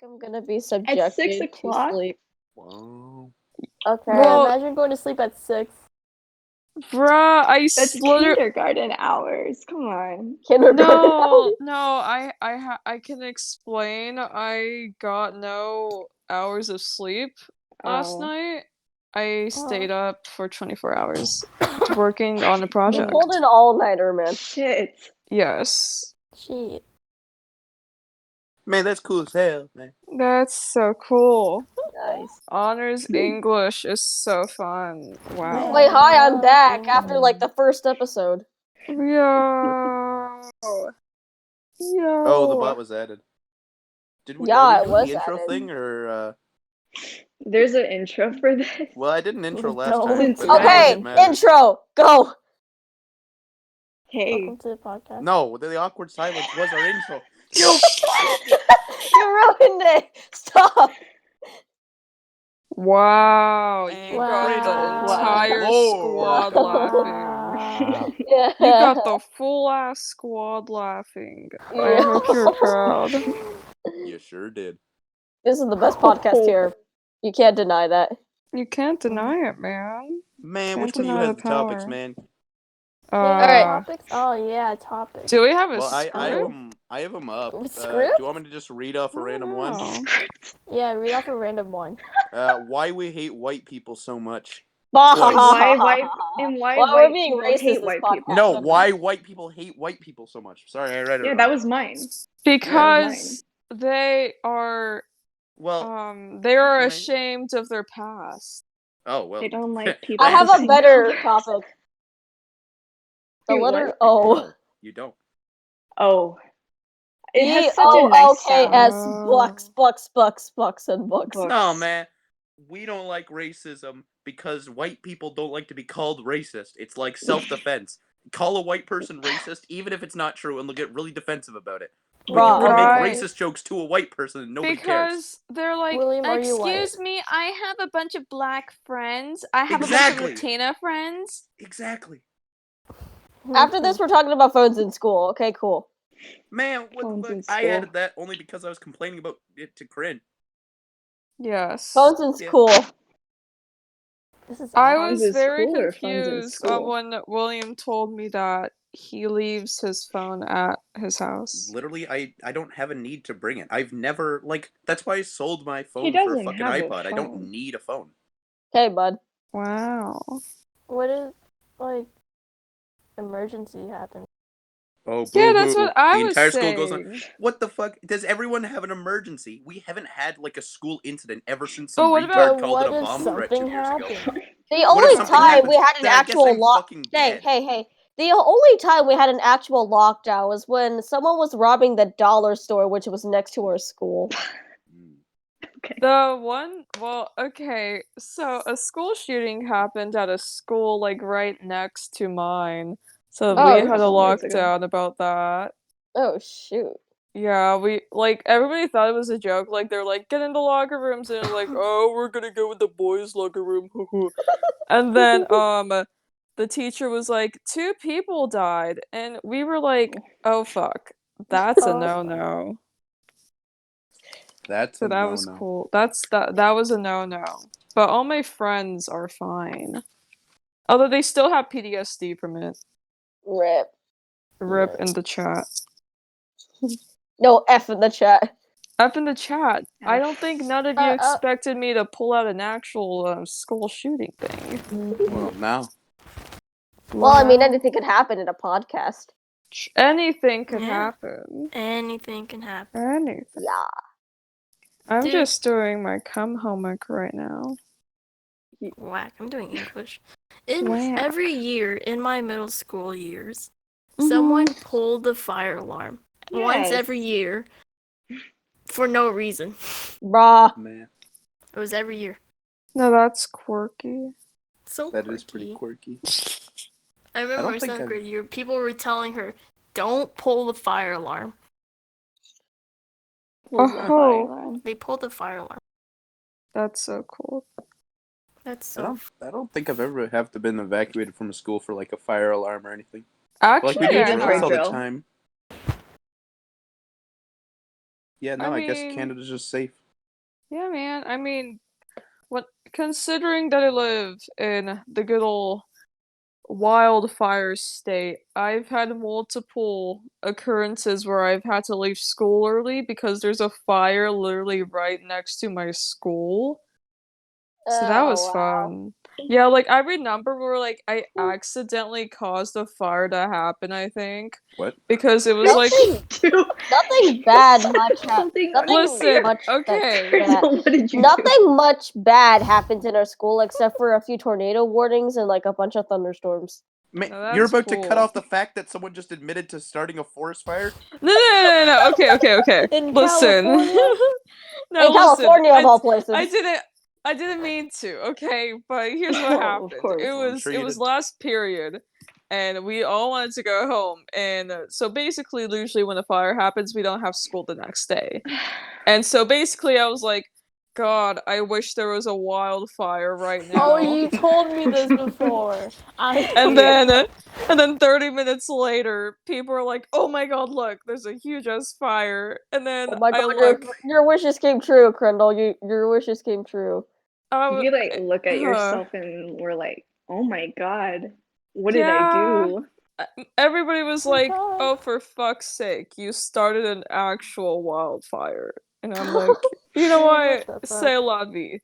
I'm gonna be At 6 subjected to o'clock? sleep. Whoa. Okay, Well- imagine going to sleep at 6. Bruh, That's kindergarten hours. Come on. Kindergarten. I can explain. I got no hours of sleep last Oh. night. I stayed up for 24 hours working on a You project. pulled an all-nighter, man. Shit. Yes. Shit. Man, that's cool as hell, man. That's so cool. Nice. Honors English is so fun. Wow. Wait, hi, I'm back after like the first episode. Yo. Yo. Oh, the bot was added. Did we, Yeah, are it we doing was the intro added. thing, or, There's an intro for this. Well, I did an intro last Don't. time. but it Okay, didn't matter. intro, go! Hey. Welcome to the podcast. No, the awkward silence was our intro. You ruined it! Stop! Wow, you got the Wow. entire Lord. squad laughing. Wow. Yeah. You got the full ass squad laughing. I Yeah. hope you're proud. You sure did. This is the best podcast here. You can't deny that. You can't deny it, man. Man, Can't which one of you deny has the the topics, power. man? Alright. Uh, Topics? Oh yeah, topics. do we have a Well, script? I have them up. With Do script? you want me to just read off a random one? No. Yeah, read off a random one. Why we hate white people so much. Bah, Why why why we're white being people racist hate this white podcast. people? No, so why much. white people hate white people so much. Sorry, I read it Yeah, wrong. that was mine. Because they are Well, they are Can I- ashamed of their past. oh, well. They don't like people. I have of the a same better color. topic. The Dude, letter what? O. No, you don't. Oh. It has such a nice sound. B-O-O-K-S, bucks, and books. Books. No, man. We don't like racism because white people don't like to be called racist. It's like self-defense. Call a white person racist, even if it's not true, and they'll get really defensive about it. But you can Right. make racist jokes to a white person and nobody cares. Because they're like, William, are you excuse white? me, I have a bunch of black friends. I have a Exactly. bunch of Latina friends. Exactly. After this, we're talking about phones in school. Okay, cool. Man, what Phones the in fuck? I school. added that only because I was complaining about it to Crin. Yes. Phones in school. This is I odd. was Phones in very school or phones in confused school? when William told me that he leaves his phone at his house. Literally, I don't have a need to bring it. I've never, like, that's why I sold my phone He for a doesn't fucking have a iPod. I don't phone. need a phone. Hey, bud. Wow. What if, like, emergency happens? Oh, Yeah, that's what I the was entire school goes on. saying. What the fuck? Does everyone have an emergency? We haven't had, like, a school incident ever since But some what retard about- called it what a if bomb threat 2 something years ago. happened? The What if only something time happens? we had an Then I guess actual I'm fucking dead. Hey. The only time we had an actual lockdown was when someone was robbing the dollar store, which was next to our school. The one, well, okay, so a school shooting happened at a school, like, right next to mine. So Oh, we a had a couple years ago. lockdown about that. Oh, shoot. Yeah, we, like, everybody thought it was a joke. Like, they're like, get in the locker rooms, and they're like, oh, we're gonna go in the boys' locker room, and then, the teacher was like, 2 people died, and we were like, oh, fuck, that's a Oh. no-no. That's So a that was no-no. cool. That was a no-no. But all my friends are fine. Although they still have PTSD from it. Rip. Rip Right. in the chat. No, F in the chat. Up in the chat. I don't think none of you Uh, expected me to pull out an actual school shooting thing. Well, now. Well, I mean, Wow. anything could happen in a podcast. Anything could Yeah. happen. Anything can happen. Anything. Yeah. I'm Dude. just doing my cum homework right now. Whack. I'm doing English. In Whack. every year in my middle school years, someone pulled the fire alarm once Yes. every year for no reason. Bruh. Man, It was every year. No, that's quirky. So that is pretty quirky. quirky. I remember think 7th I've- grade year, people were telling her, "Don't pull the fire alarm." Oh, They pulled the fire alarm. that's so cool. That's I so. don't think I've ever have to been evacuated from a school for like a fire alarm or anything. Actually, Like we do Yeah, I just for a drills all the drill. time. Yeah, no, I guess mean, Canada's just safe. yeah, man. I mean, considering that I live in the good old wildfire state, I've had multiple occurrences where I've had to leave school early because there's a fire literally right next to my school. So that was Oh wow. fun. Yeah, like I remember where like I accidentally caused a fire to happen, I think. What? Because it was like Nothing, do? nothing You bad saw much something nothing listen, much that's okay. bad. Crystal, what did you do? Nothing much bad happens in our school except for a few tornado warnings and like a bunch of thunderstorms. No, You're that's about to cut cool. off the fact that someone just admitted to starting a forest fire? No. Okay. In Listen. California? No, In listen. California of all places. I didn't mean to, okay? But here's what Oh, of happened. course. It Well, I'm was sure it you was didn't. last period and we all wanted to go home. And so basically usually when a fire happens, we don't have school the next day. And so basically I was like, God, I wish there was a wildfire right now. Oh, you told me this before. And then 30 minutes later, people are like, "Oh my god, look, there's a huge ass fire." And then Oh my I god, look, your wishes came true, Crandall. Your wishes came true. You like look at uh, yourself and we're like, oh my god, what did I yeah. do? Everybody was Oh my like, God. "Oh, for fuck's sake, you started an actual wildfire." And I'm like, you know What what? the fuck? C'est la vie.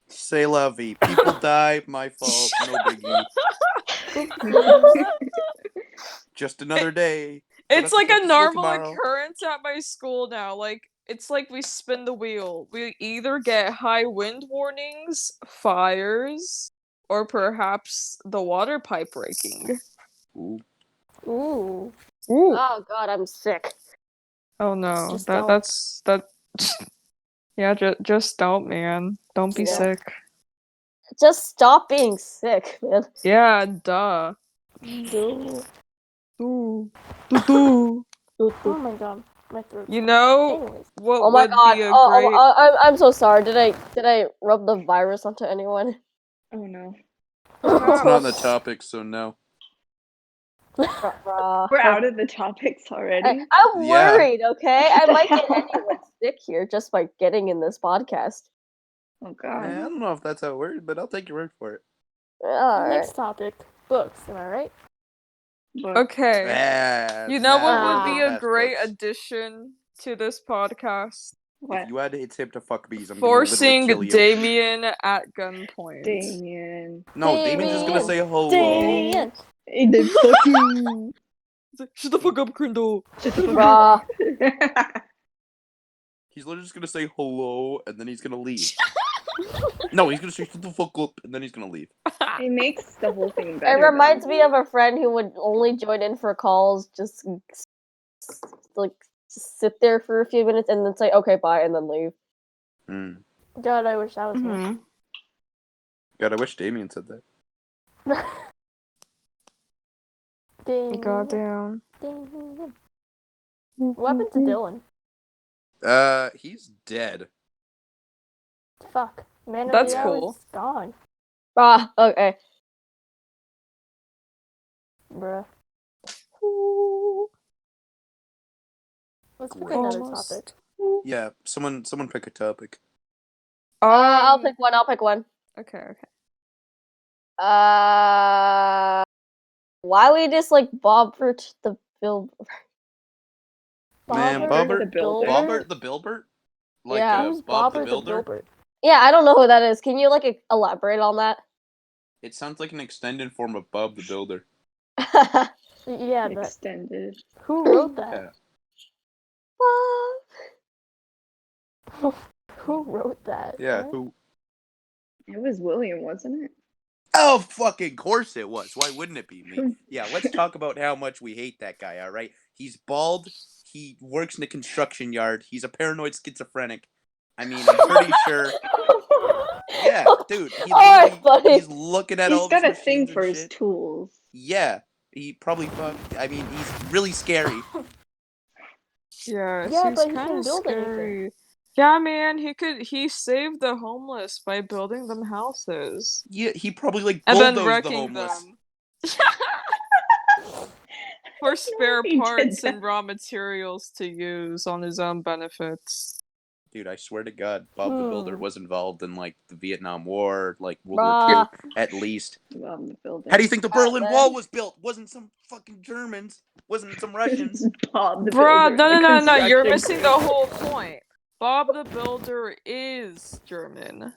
C'est la vie. People die, my fault, no biggie. Just another day. Don't It's have to like go a to school normal tomorrow. occurrence at my school now. Like it's like we spin the wheel. We either get high wind warnings, fires, or perhaps the water pipe breaking. Ooh. Ooh. Oh god, I'm sick. Oh no, Just don't. that. Yeah, just don't, man. Don't be Yeah. sick. Just stop being sick, man. Yeah, duh. Dude. Ooh. Doo-doo. Oh my god. My throat's You know Anyways. what Oh my would god. be a great I'm so sorry. Did I rub the virus onto anyone? Oh no. It's not on the topic, so no. We're out of the topics already. I'm Yeah. worried, okay? What I the might get hell? anyone sick here just by getting in this podcast. Oh I god. don't know if that's how it works, but I'll take your word for it. Alright. Next topic. Books, am I right? But Okay. Ah, You know what nah, would be way a past great books. addition to this podcast? what? If you had to hit to fuck bees, I'm gonna literally Forcing kill you. Damien at gunpoint. Damien. No, Damien's just gonna say hello. Damien! And then fuck you. It's like, shut the fuck up, Crindle. Shut the fuck Bruh. up. He's literally just gonna say hello, and then he's gonna leave. No, he's gonna say shut the fuck up, and then he's gonna leave. It makes the whole thing It better. reminds me of a friend who would only join in for calls, just like sit there for a few minutes and then say okay bye and then leave. Hmm. God, I wish that was me. Mhm. God, I wish Damien said that. Damien. Goddamn. Damien. What happened to Dylan? He's dead. Fuck. Man of That's the hour cool. is gone. Ah, okay. Bruh. Let's pick Great. another topic. Yeah, someone pick a topic. I'll pick one. I'll pick one. Okay. Why we just like Bobbert the Bill? Man, Bobbert the Bobbert, Builder. Bobbert the Bilbert? Like Yeah. Who's Bob the Bobbert the Builder? Bilbert? Yeah, I don't know who that is. Can you like elaborate on that? It sounds like an extended form of Bob the Builder. Yeah, but Extended. who wrote that? Who wrote that? Yeah, Huh? who? It was William, wasn't it? Oh, fucking course it was. Why wouldn't it be me? Yeah, let's talk about how much we hate that guy, alright? He's bald. He works in a construction yard. He's a paranoid schizophrenic. I mean, I'm pretty sure. Yeah, dude. Alright, buddy. He's looking at all He's got a these thing machines for and his shit. tools. Yeah, he probably I mean, he's really scary. Yeah, Yeah, he's but he kind can of build anything. scary. Yeah, man, he saved the homeless by building them houses. Yeah, he probably like And then bulldozed the wrecking homeless. them. for spare He did parts that. and raw materials to use on his own benefits. Dude, I swear to God, Bob the Builder was involved in like the Vietnam War, like World Bruh. War II, at least. Bob the Builder. How do you think the Berlin man. Wall was built? Wasn't some fucking Germans? Wasn't some Russians? Bob the Bruh, Builder. no, you're construction missing crew. the whole point. Bob the Builder is German.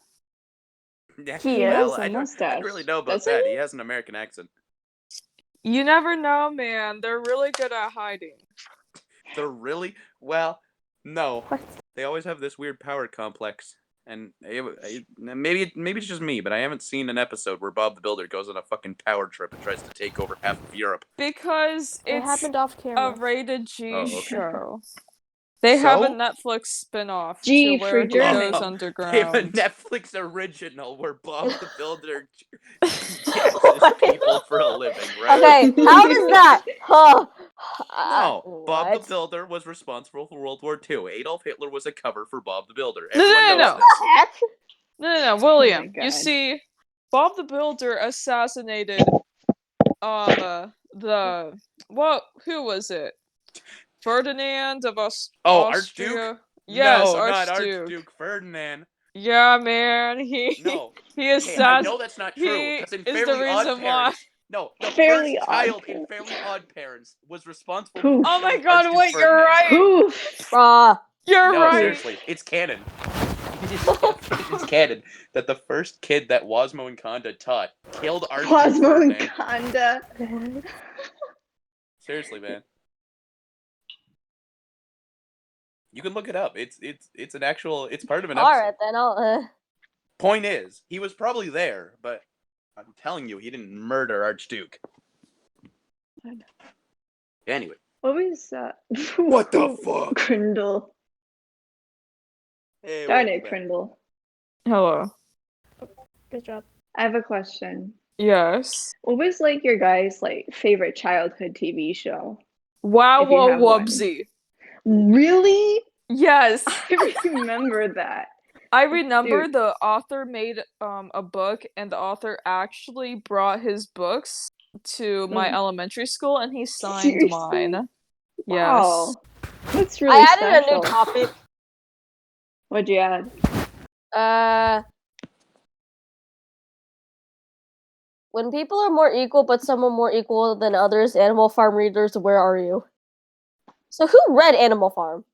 Yeah, He well, has a I mustache. don't really know about Doesn't that. he? He has an American accent. You never know, man. They're really good at hiding. They're really well. No, What? they always have this weird power complex, and maybe it's just me, but I haven't seen an episode where Bob the Builder goes on a fucking power trip and tries to take over half of Europe. Because It it's happened off a camera. rated G Oh, okay. show. They have a So? Netflix spin-off G to for where he German. goes They have a underground. Netflix original where Bob the Builder gasses people for a living, right? Okay, how does that? Huh? No, Bob the What? Builder was responsible for World War II. Adolf Hitler was a cover for Bob the Builder. No, Everyone knows no. this. Heck? No, William. God. You see, Bob the Builder assassinated who was it? Ferdinand of Oh, Austria. Archduke? Yes, No, not Archduke. Archduke Ferdinand. Yeah, man. He No. he Okay, I assassinated. know that's not true. He Because in is the Fairly Odd reason why. Parents, no, the Fairly first Odd child in Parents. Fairly Odd Parents was responsible Poof. for Oh my killing God! Archduke Wait, you're Ferdinand. right. Poof. Bruh. You're No, right. seriously, it's canon. It's canon that the first kid that Wasmo and Conda taught killed Archduke Plasmo and Ferdinand. Conda. Seriously, man. You can look it up. It's an actual. It's part of an episode. All right then. I'll. Point is, he was probably there, but I'm telling you, he didn't murder Archduke. Anyway, What was What the fuck? Crindle. hey, Darn welcome it, back. Crindle. Hello. Good job. I have a question. Yes. What was like your guys' like favorite childhood TV show? Wow, If you whoa, have one. whoopsie. Really? Yes. I remember that. I remember Dude. the author made a book, and the author actually brought his books to my elementary school, and he signed Seriously? mine. Wow. Yes. That's really I added special. a new topic. What'd you add? When people are more equal, but some are more equal than others, Animal Farm readers, where are you? So who read Animal Farm?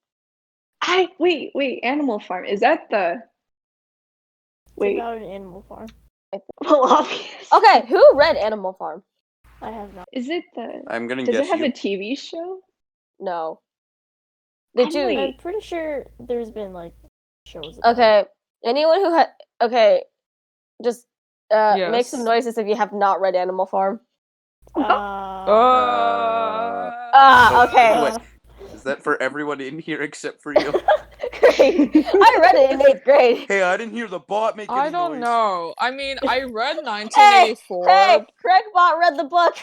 Wait, Animal Farm. Is that the It's wait? about an animal farm. Well, obvious. Okay, who read Animal Farm? I have not. Is it the I'm gonna does guess it have you. a TV show? No. Did you? Wait. I'm pretty sure there's been like shows. About Okay. Anyone who had okay, just make some Yes. noises if you have not read Animal Farm. it. Okay. Wait, is that for everyone in here except for you? Great. I read it in 8th grade. Hey, I didn't hear the bot make any I don't noise. know. I mean, I read Hey, 1984. hey, Craigbot read the book.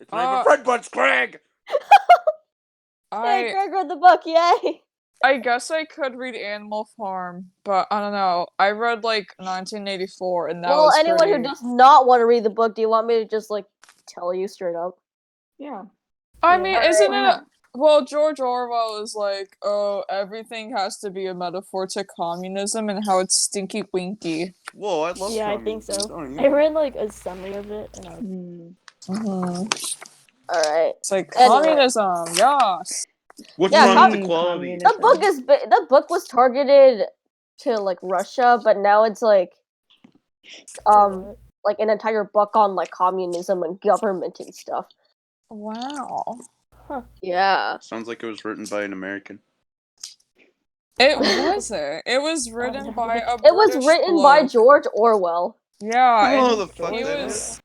It's my favorite friend, Buds Craig. Hey, I Craig read the book. Yay. I guess I could read Animal Farm, but I don't know. I read like 1984, and that Well, was anyone pretty... who does not want to read the book, do you want me to just like tell you straight up? Yeah. I Yeah. mean, Alright. isn't it? Well, George Orwell is like, oh, everything has to be a metaphor to communism and how it's stinky winky. Whoa, I love Yeah, I think communism, so. don't I you? read like a summary of it, and I was All right. It's like Anyway. communism, yes. What's Yeah, wrong com- with equality? The book was targeted to like Russia, but now it's like like an entire book on like communism and government and stuff. Wow. Yeah. Sounds like it was written by an American. It wasn't. It was written by a It was British written by bloke. George Orwell. Yeah. Oh, and the fuck he that was. is.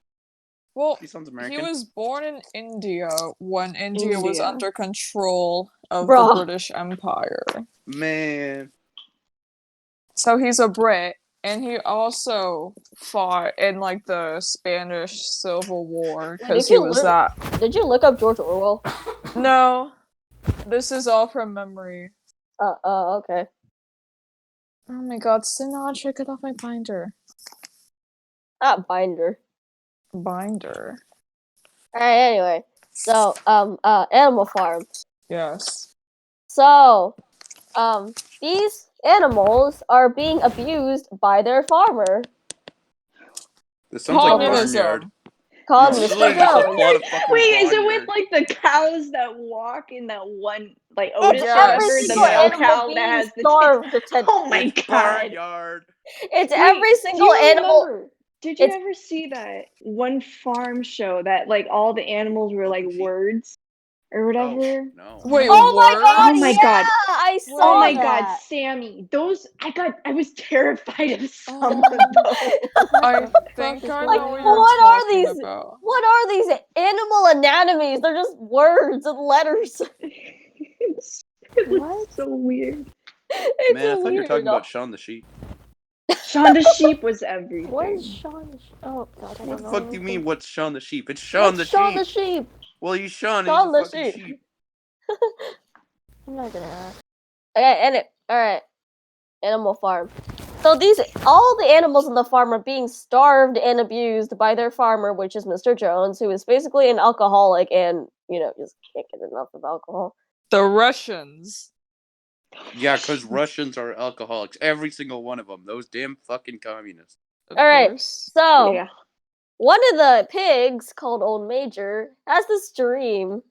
Well, He sounds he American. was born in India when India was India. under control of Bruh. the British Empire. Man. So he's a Brit, and he also fought in like the Spanish Civil War because Did he you was learn- that. Did you look up George Orwell? No, this is all from memory. Okay. Oh my God, Sinatra, get off my binder. Binder. Binder. Alright, anyway. So, Animal Farm. Yes. So, these animals are being abused by their farmer This sounds like Communism. Barnyard. called It's Mr. literally just a Jones. plot of fucking Wait, is it Barnyard. with like the cows that walk in that one like It's Otis or Yes. every whatever, the single male animal cow that being has the starved to Oh my It's god. Barnyard. It's Wait, every do single you animal. remember? Did you It's ever see that one farm show that like all the animals were like Milking sheep? words or Oh whatever? no. Wait, oh my words? god! Oh my Yeah, god. I Oh saw my god, that. Sammy. Those I was terrified of some Oh. of those. I the fuck think is I Like, know what going you're on? what are talking these? about. What are these animal anatomies? They're just words and letters. It looks What? so weird. It's Man, I thought you were weird. talking about Shaun the Sheep. Shaun the Sheep was What everything. is Sean? Oh god, I What don't the know fuck do you anything. mean? What's Shaun the Sheep? It's Shaun the What's Shaun Sheep. the Sheep? Well, he's Shaun. Shaun He's the a fucking Sheep. sheep. I'm not gonna ask. Okay, all right. Animal Farm. So all the animals in the farm are being starved and abused by their farmer, which is Mr. Jones, who is basically an alcoholic and just can't get enough of alcohol. The Russians. Yeah, because Russians are alcoholics. Every single one of them. Those damn fucking communists. Of All right. course. So Yeah. one of the pigs called Old Major has this dream.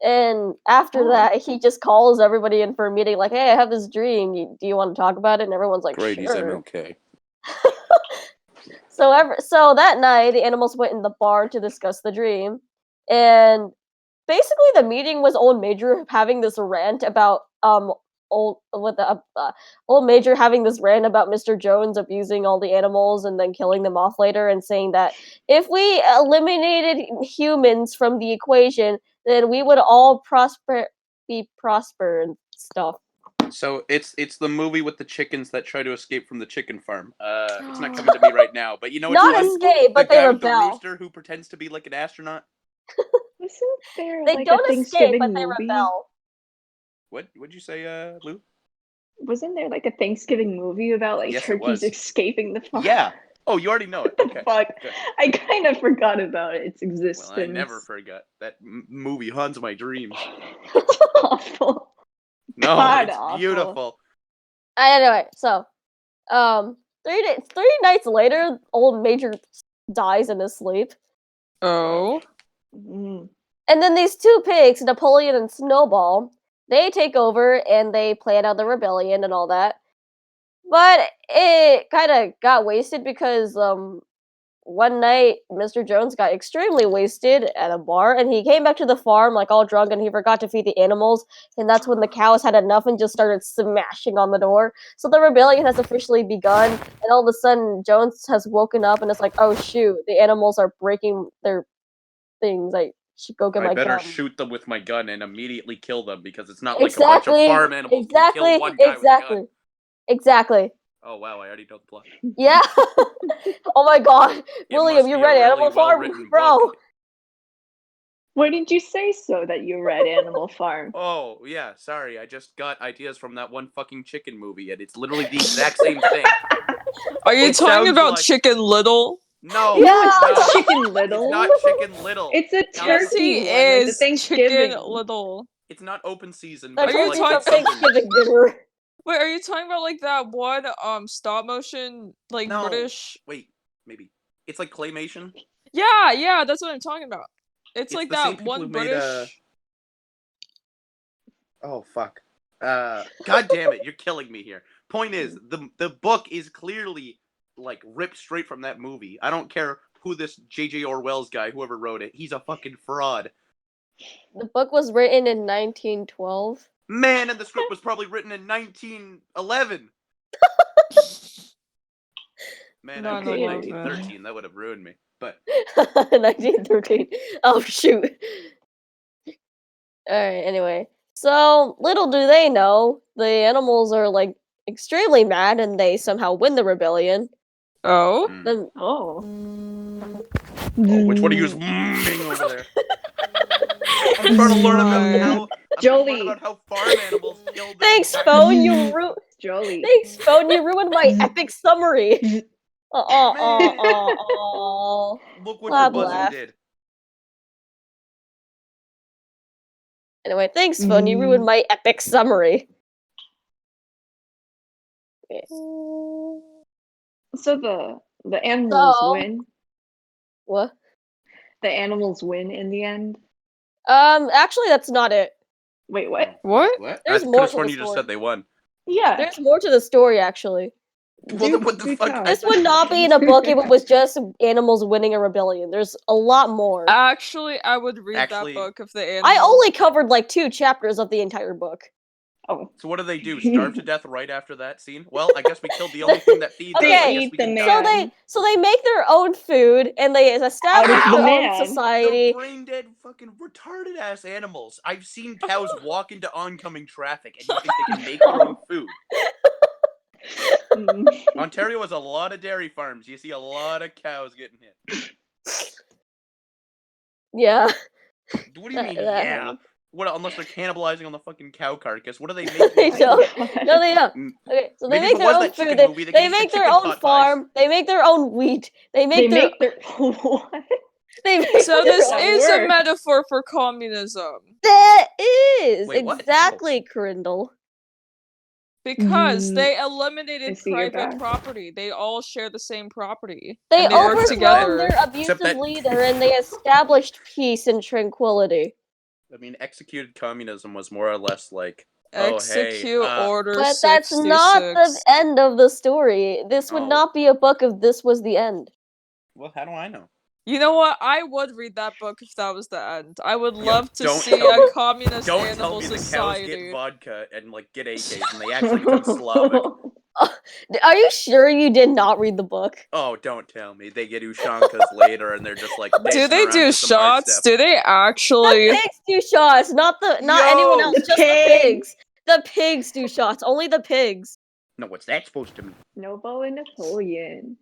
And after Oh. that, he just calls everybody in for a meeting, like, "Hey, I have this dream. Do you want to talk about it?" And everyone's like, Great, he's "Sure." MLK. So that night, the animals went in the bar to discuss the dream, and basically the meeting was Old Major having this rant about Old Major having this rant about Mr. Jones abusing all the animals and then killing them off later, and saying that if we eliminated humans from the equation, then we would all be prosper and stuff. So it's the movie with the chickens that try to escape from the chicken farm. It's not coming to me right now, but you know which Not one? escape, The but they guy with the rebel. rooster who pretends to be like an astronaut. Wasn't there They like a don't escape, but Thanksgiving they movie? rebel. What'd you say, Lou? Wasn't there like a Thanksgiving movie about like Yes, it turkeys was. escaping the farm? Yeah. Oh, you already know it. What the Okay. fuck? Good. I kind of forgot about its Well, existence. I never forgot. That movie haunts my dreams. It's awful. No, God, it's awful. beautiful. Anyway, so 3 nights later, Old Major dies in his sleep. Oh. Mm. And then these two pigs, Napoleon and Snowball, they take over and they plan out the rebellion and all that. But it kind of got wasted because one night Mr. Jones got extremely wasted at a bar, and he came back to the farm like all drunk, and he forgot to feed the animals, and that's when the cows had enough and just started smashing on the door. So the rebellion has officially begun, and all of a sudden Jones has woken up and it's like, oh shoot, the animals are breaking their things. I should go get I my better gun. shoot them with my gun and immediately kill them because it's not like a bunch of Exactly. farm animals can kill one guy with a gun. Exactly. Oh wow, I already know the plot. Yeah. Oh my god. It William, must you be read a really Animal Farm? well-written Bro. book. What did you say so that you read Animal Farm? Oh, yeah, sorry. I just got ideas from that one fucking chicken movie, and it's literally the exact same thing. Are you It talking sounds about like- Chicken Little? No, Yeah. No, it's not no. Chicken It's Little. not Chicken Little. It's a Yes, he turkey one, like the is Thanksgiving. Chicken Little. It's not open season, The but Are you it's turkey's like from talking- Thanksgiving dinner. Wait, are you talking about like that one stop motion like No. British? Wait, maybe. It's like claymation. Yeah, that's what I'm talking about. It's like the same that people one who made, British. Oh fuck. God damn it, you're killing me here. Point is, the book is clearly like ripped straight from that movie. I don't care who this J.J. Orwell's guy, whoever wrote it, he's a fucking fraud. The book was written in 1912. Man, and the script was probably written in 1911. Man, I would say 9/11. 1913. That would have ruined me. But 1913. Oh shoot. Alright, anyway. So, little do they know, the animals are like extremely mad and they somehow win the rebellion. Oh, Then Oh. which one of you is over there? I'm trying to learn about how Jolee. farm animals killed. thanks, phone, you Jolie. Thanks, phone, you ruined my epic summary. Man. Oh. Look what Blah, your blah. buzzing did. Anyway, thanks, Fun. You ruined my epic summary. So the animals So- win. What? The animals win in the end. Actually, that's not it. Wait, what? What? What? There's I more could've to sworn the you just story. said they won. Yeah. There's more to the story, actually. Well, then what the do fuck? tell. This would not be in a book if it was just animals winning a rebellion. There's a lot more. Actually, I would read Actually- that book if the animals. I only covered like 2 chapters of the entire book. Oh. So what do? Starve to death right after that scene? Well, I guess we killed the only thing that feeds Okay. us. I They guess eat we the can man. die. So they make their own food and they establish the their own man? society. They're brain dead, fucking retarded ass animals. I've seen cows walk into oncoming traffic, and you think they can make their own food? Ontario has a lot of dairy farms. You see a lot of cows getting hit. Yeah. What do you mean? That Yeah. happens. What? Unless they're cannibalizing on the fucking cow carcass. What do they make? They with? don't. God. No, they don't. Mm, Okay, so they Maybe make if it their was own that food. chicken They, movie, they they could eat the make their chicken own pot pies. farm. They make their own wheat. They make They their. make their what? They make So their this That is a works. metaphor for communism. That is Wait, what? exactly, Crindle. Because they I eliminated see your private back. property. They all share the same property. They and they work overthrown together. their Except abusive that- leader and they established peace and tranquility. I mean, executed communism was more or less like, oh, Execute hey, Order But that's 66. not the end of the story. This would Oh. not be a book if this was the end. well, how do I know? You know what? I would read that book if that was the end. I would love to don't see tell a me- communist Don't tell animal me the cows society. get vodka and like get AKs and they actually become Slavic. Are you sure you did not read the book? Oh, don't tell me they get Ushankas later and they're just like. Do dancing they around do to some hard shots? step. Do they actually? The pigs do shots, not anyone Yo! else, The just the pigs. pigs. The pigs do shots, only the pigs. No, what's that supposed to mean? Nobo and Napoleon.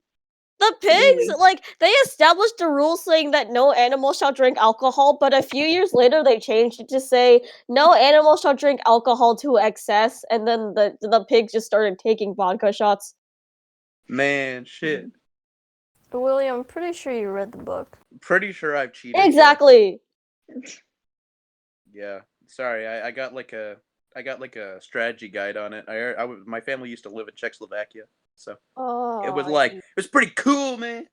The pigs, Mm. like, they established a rule saying that no animal shall drink alcohol, but a few years later they changed it to say no animal shall drink alcohol to excess, and then the pigs just started taking vodka shots. Man, shit. William, I'm pretty sure you read the book. Pretty sure I've cheated. yeah. Exactly. Yeah. Sorry, I got like a strategy guide on it. My family used to live in Czechoslovakia, so Oh, it was I like see. it was pretty cool, man.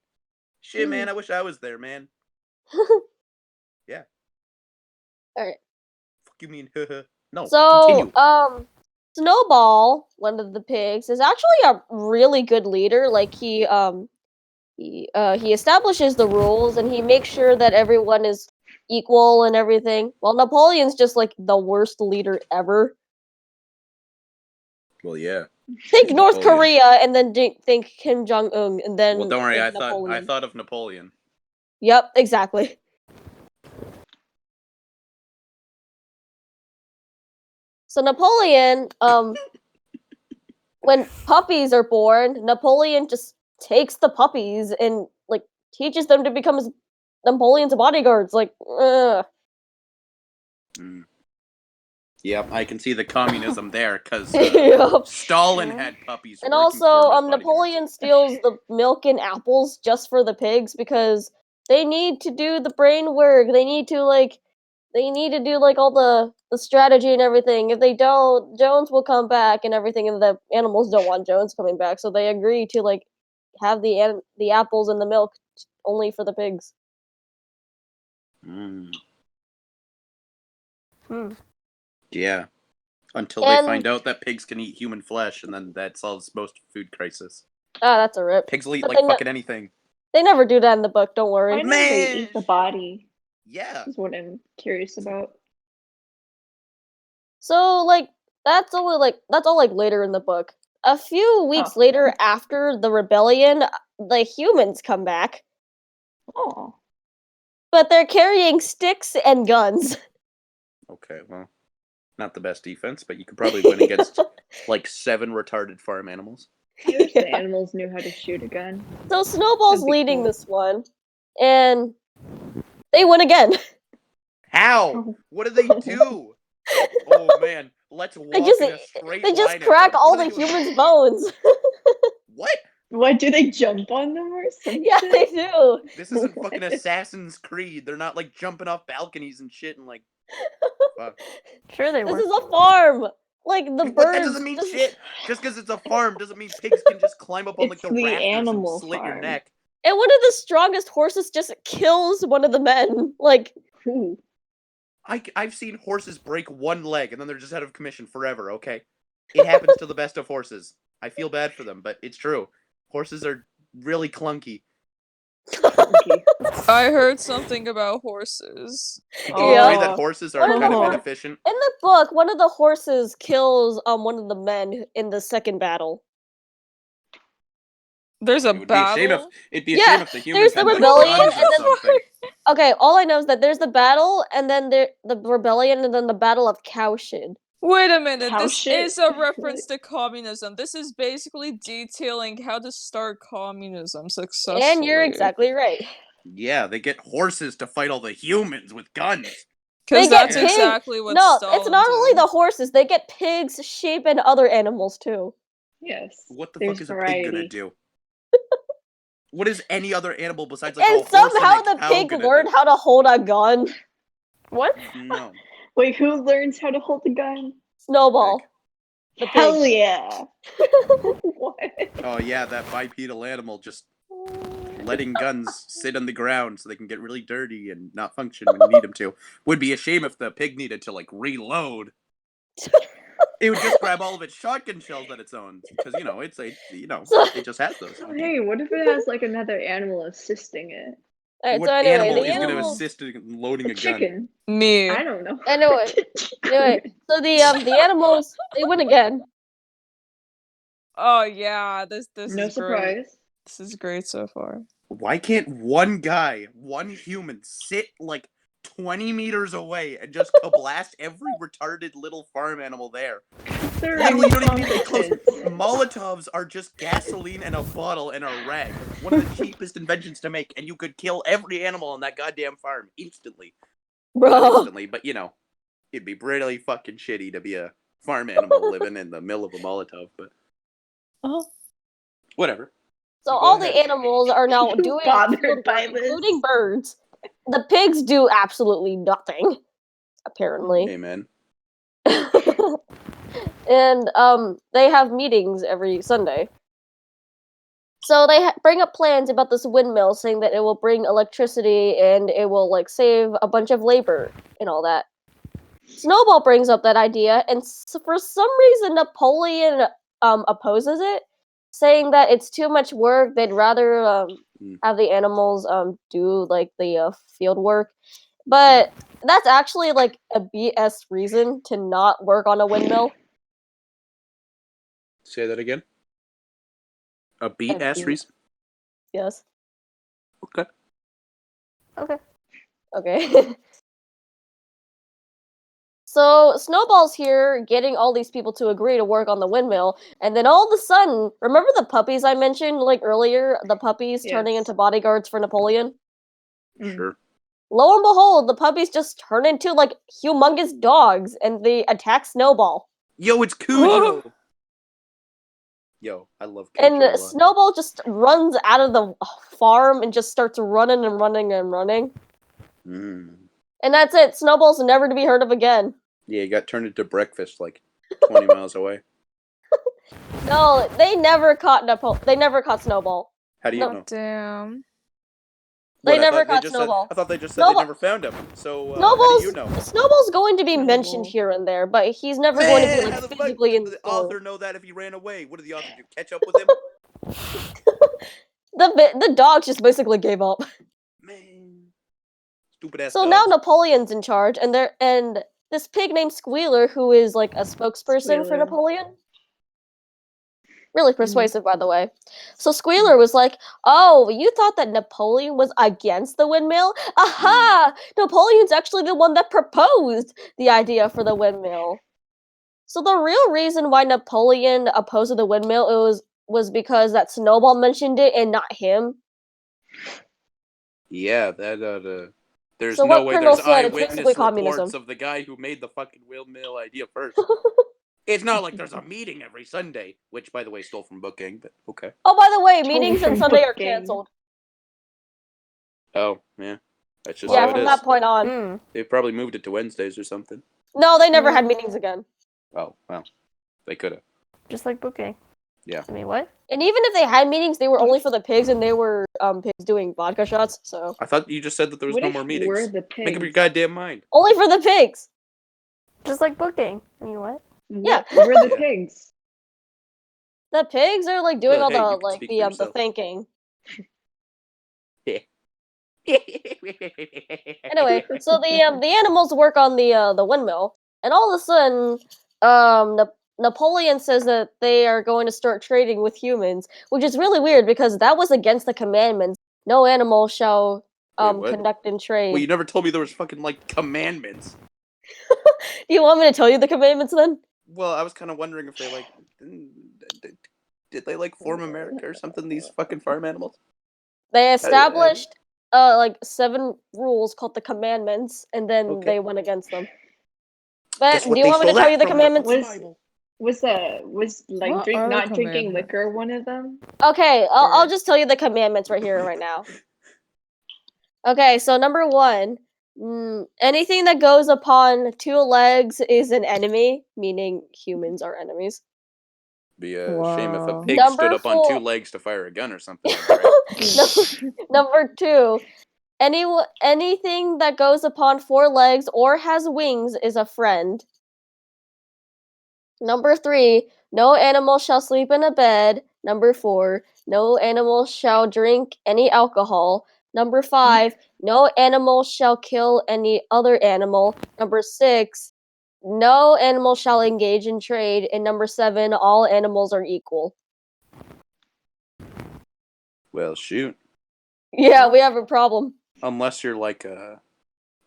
Shit, man, I wish I was there, man. Yeah. Alright. Fuck you mean? No. So, Continue. Snowball, one of the pigs, is actually a really good leader. Like he establishes the rules and he makes sure that everyone is equal and everything. Well, Napoleon's just like the worst leader ever. Well, yeah. Think North Napoleon. Korea and then think Kim Jong Un and then. Well, don't worry. think I Napoleon. thought of Napoleon. Yep, exactly. So Napoleon, when puppies are born, Napoleon just takes the puppies and like teaches them to become Napoleon's bodyguards. Like, ugh. Mm. Yep, I can see the communism there because Yep. Stalin had puppies. And working for also, him as bodyguards. Napoleon steals the milk and apples just for the pigs because they need to do the brain work. They need to do like all the strategy and everything. If they don't, Jones will come back and everything, and the animals don't want Jones coming back, so they agree to like have the apples and the milk only for the pigs. Mm. Hmm. Yeah. Until And- they find out that pigs can eat human flesh, and then that solves most food crisis. Ah, that's a rip. Pigs will eat But like they ne- fucking anything. They never do that in the book. Don't Why worry. don't they Man. eat the body? Yeah. Is what I'm curious about. So like that's all like later in the book. A few weeks Oh. later, after the rebellion, the humans come back, Oh. but they're carrying sticks and guns. Okay, well, not the best defense, but you could probably win against like 7 retarded farm animals. I wish the Yeah. animals knew how to shoot a gun. So Snowball's That'd be leading cool. this one, and they win again. How? Oh. What do they do? Oh man, let's walk They just in a straight they just line at crack them. all What the are they doing? humans' bones. What? What, do they jump on them or something? Yeah, they do. This isn't fucking What? Assassin's Creed. They're not like jumping off balconies and shit and like Fuck. Sure they This were. is a farm. Like the But birds. that doesn't mean just- shit. Just because it's a farm doesn't mean pigs can just climb up on like It's the the rafters and animal slit your farm. neck. And one of the strongest horses just kills one of the men. Like, Ooh. I've seen horses break one leg and then they're just out of commission forever, okay? It happens to the best of horses. I feel bad for them, but it's true. Horses are really clunky. Funky. I heard something about horses. Did you agree that Oh. horses are kind of Oh. inefficient? in the book, one of the horses kills one of the men in the second battle. There's a It would be a shame if battle. it'd be a Yeah, shame if the humans there's the had like rebellion, guns and or then- something. Okay, all I know is that there's the battle, and then the rebellion, and then the battle of Cowshed. Wait a minute, Cow this shit? is a reference to communism. This is basically detailing how to start communism successfully. And you're exactly right. Yeah, they get horses to fight all the humans with guns. Because They get that's pigs. exactly what No, Stalin it's not only did. the horses; they get pigs, sheep, and other animals too. Yes. What the There's fuck is a pig gonna variety. do? What is any other animal besides like And a horse somehow and a the cow pig gonna learned do? how to hold a gun. What? No. Wait, who learns how to hold the gun? Snowball. The Hell pig. yeah! What? Oh yeah, that bipedal animal just letting guns sit on the ground so they can get really dirty and not function when you need them to. Would be a shame if the pig needed to like reload. It would just grab all of its shotgun shells that its own because it's it just has those. Oh, hey, what if it has like another animal assisting it? Alright, What so anyway, animal the is going to animals. assist in loading A a gun? chicken. Me. I don't know. Anyway, anyway, so the animals they win again. Oh yeah, this No is great. surprise. This is great so far. Why can't one guy, one human, sit like 20 meters away and just blast every retarded little farm animal there? They're Literally, you don't even need to be close. incompetents. Molotovs are just gasoline and a bottle and a rag. One of the cheapest inventions to make, and you could kill every animal on that goddamn farm instantly. Not Bro. instantly, but it'd be really fucking shitty to be a farm animal living in the middle of a Molotov, but Oh. whatever. So Go all ahead. the animals are now You doing bothered field by work, this? including birds. The pigs do absolutely nothing, apparently. Amen. And they have meetings every Sunday. So they bring up plans about this windmill, saying that it will bring electricity and it will like save a bunch of labor and all that. Snowball brings up that idea, and for some reason Napoleon opposes it, saying that it's too much work. They'd rather have the animals do like the field work. But that's actually like a BS reason to not work on a windmill. Say that again. A beat ass beat. reason. Yes. Okay. Okay. So Snowball's here getting all these people to agree to work on the windmill, and then all of a sudden, remember the puppies I mentioned like earlier? The puppies turning Yes. into bodyguards for Napoleon? Sure. Lo and behold, the puppies just turn into like humongous dogs and they attack Snowball. Yo, it's Cujo. Yo, I love Cujo And a lot. Snowball just runs out of the farm and just starts running and running and running. Mm. And that's it. Snowball's never to be heard of again. Yeah, he got turned into breakfast like 20 miles away. No, they never caught They never caught Snowball. How do you No. know? Damn. They What, I never thought caught just Snowball. I thought they just said Snowball- they never found him. So how Snowball's do you know? Snowball's going to be mentioned Snowball. here and there, but he's never going to be Man, like how the fuck physically in did the the story. author know that if he ran away? What did the author do? Catch up with him? The dogs just basically gave up. Man, stupid ass. So now Napoleon's in charge, and this pig named Squealer, who is like a spokesperson for Squealer. Napoleon. Really persuasive, by the way. So Squealer was like, "Oh, you thought that Napoleon was against the windmill? Aha! Napoleon's actually the one that proposed the idea for the windmill." So the real reason why Napoleon opposed the windmill was because that Snowball mentioned it and not him. Yeah, that there's So no what way Colonel there's said, it's eyewitness basically reports communism. of the guy who made the fucking windmill idea first. It's not like there's a meeting every Sunday, which by the way stole from Book Gang, but okay. Oh, by the way, Totally meetings on from Sunday Book are Gang. canceled. Oh, yeah. That's just Yeah, how it from is. that point on. Mm. They probably moved it to Wednesdays or something. No, they never had meetings again. Oh, well. They could have. Just like booking. Yeah. I mean, what? And even if they had meetings, they were only for the pigs, and they were pigs doing vodka shots. So I thought you just said that there was What no if more we're meetings. the Make up your pigs? goddamn mind. only for the pigs. Just like booking. I mean, what? Yeah. We're the Yeah. pigs. The pigs are like doing Well, all hey, the you can like speak the for the yourself. thinking. Anyway, Anyway, so the animals work on the windmill, and all of a sudden, Napoleon says that they are going to start trading with humans, which is really weird because that was against the commandments. No animal shall Wait, what? conduct and trade. Well, you never told me there was fucking like commandments. Do you want me to tell you the commandments then? Well, I was kind of wondering if they like did they like form America or something? These fucking farm animals. They established like 7 rules called the commandments, and then Okay. they went against them. But Guess what do you they want me to stole tell you that the from? commandments? The Was Bible. was like What are the not drinking commandments? liquor one of them? Okay, I'll Or- just tell you the commandments right here, right now. Okay, so number 1, anything that goes upon 2 legs is an enemy, meaning humans are enemies. Be a shame if a Wow. pig Number stood up on 2 4. legs to fire a gun or something. Right? Number 2, anything that goes upon 4 legs or has wings is a friend. Number 3, no animal shall sleep in a bed. Number 4, no animal shall drink any alcohol. Number 5, no animal shall kill any other animal. Number 6, no animal shall engage in trade. And number 7, all animals are equal. Well, shoot. Yeah, we have a problem. Unless you're like a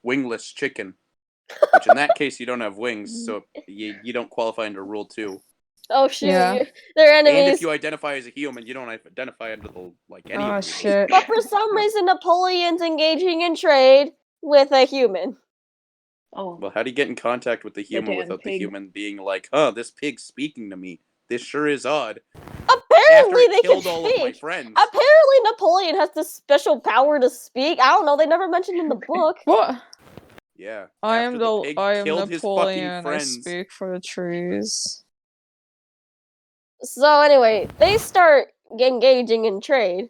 wingless chicken, which in that case you don't have wings, so you don't qualify under Rule 2. Oh shoot, Yeah. they're And if enemies. you identify as a human, you don't identify under the like any Oh, of the rules. shit. But for some reason, Napoleon's engaging in trade with a human. Oh, Well, how do you get in contact with the human damn without the pig. human being like, "Huh, this pig's speaking to me. This sure is odd." After Apparently, it they can killed all of my speak. friends. Apparently, Napoleon has this special power to speak. I don't know. They never mentioned in the book. What? Yeah. I after am the pig killed his fucking Napoleon. I friends. speak for the trees. So anyway, they start engaging in trade.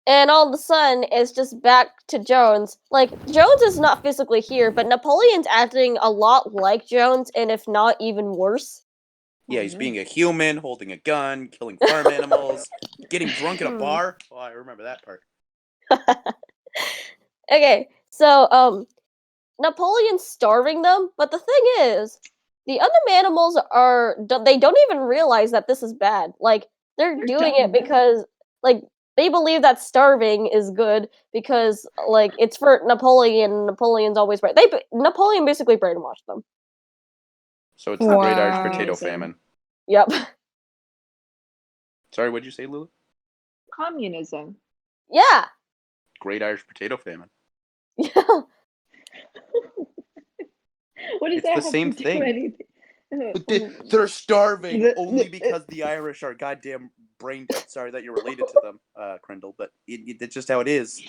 And all of a sudden, it's just back to Jones. Like, Jones is not physically here, but Napoleon's acting a lot like Jones, and if not even worse. Yeah, he's being a human, holding a gun, killing farm animals, getting drunk at a bar. Oh, I remember that part. Okay, so, Napoleon's starving them, but the thing is, the other animals they don't even realize that this is bad. Like, they're doing it dumb. because, like, they believe that starving is good because, like, it's for Napoleon, and Napoleon's always right. Napoleon basically brainwashed them. So it's the Great Irish Wow. Potato Communism. Famine. Yep. Sorry, what'd you say, Lulu? Communism. Yeah. Great Irish Potato Famine. Yeah. What does It's that the have same to do thing. anything? But they're starving only because the Irish are goddamn brain dead. Sorry that you're related to them, Crindle, but it's just how it is.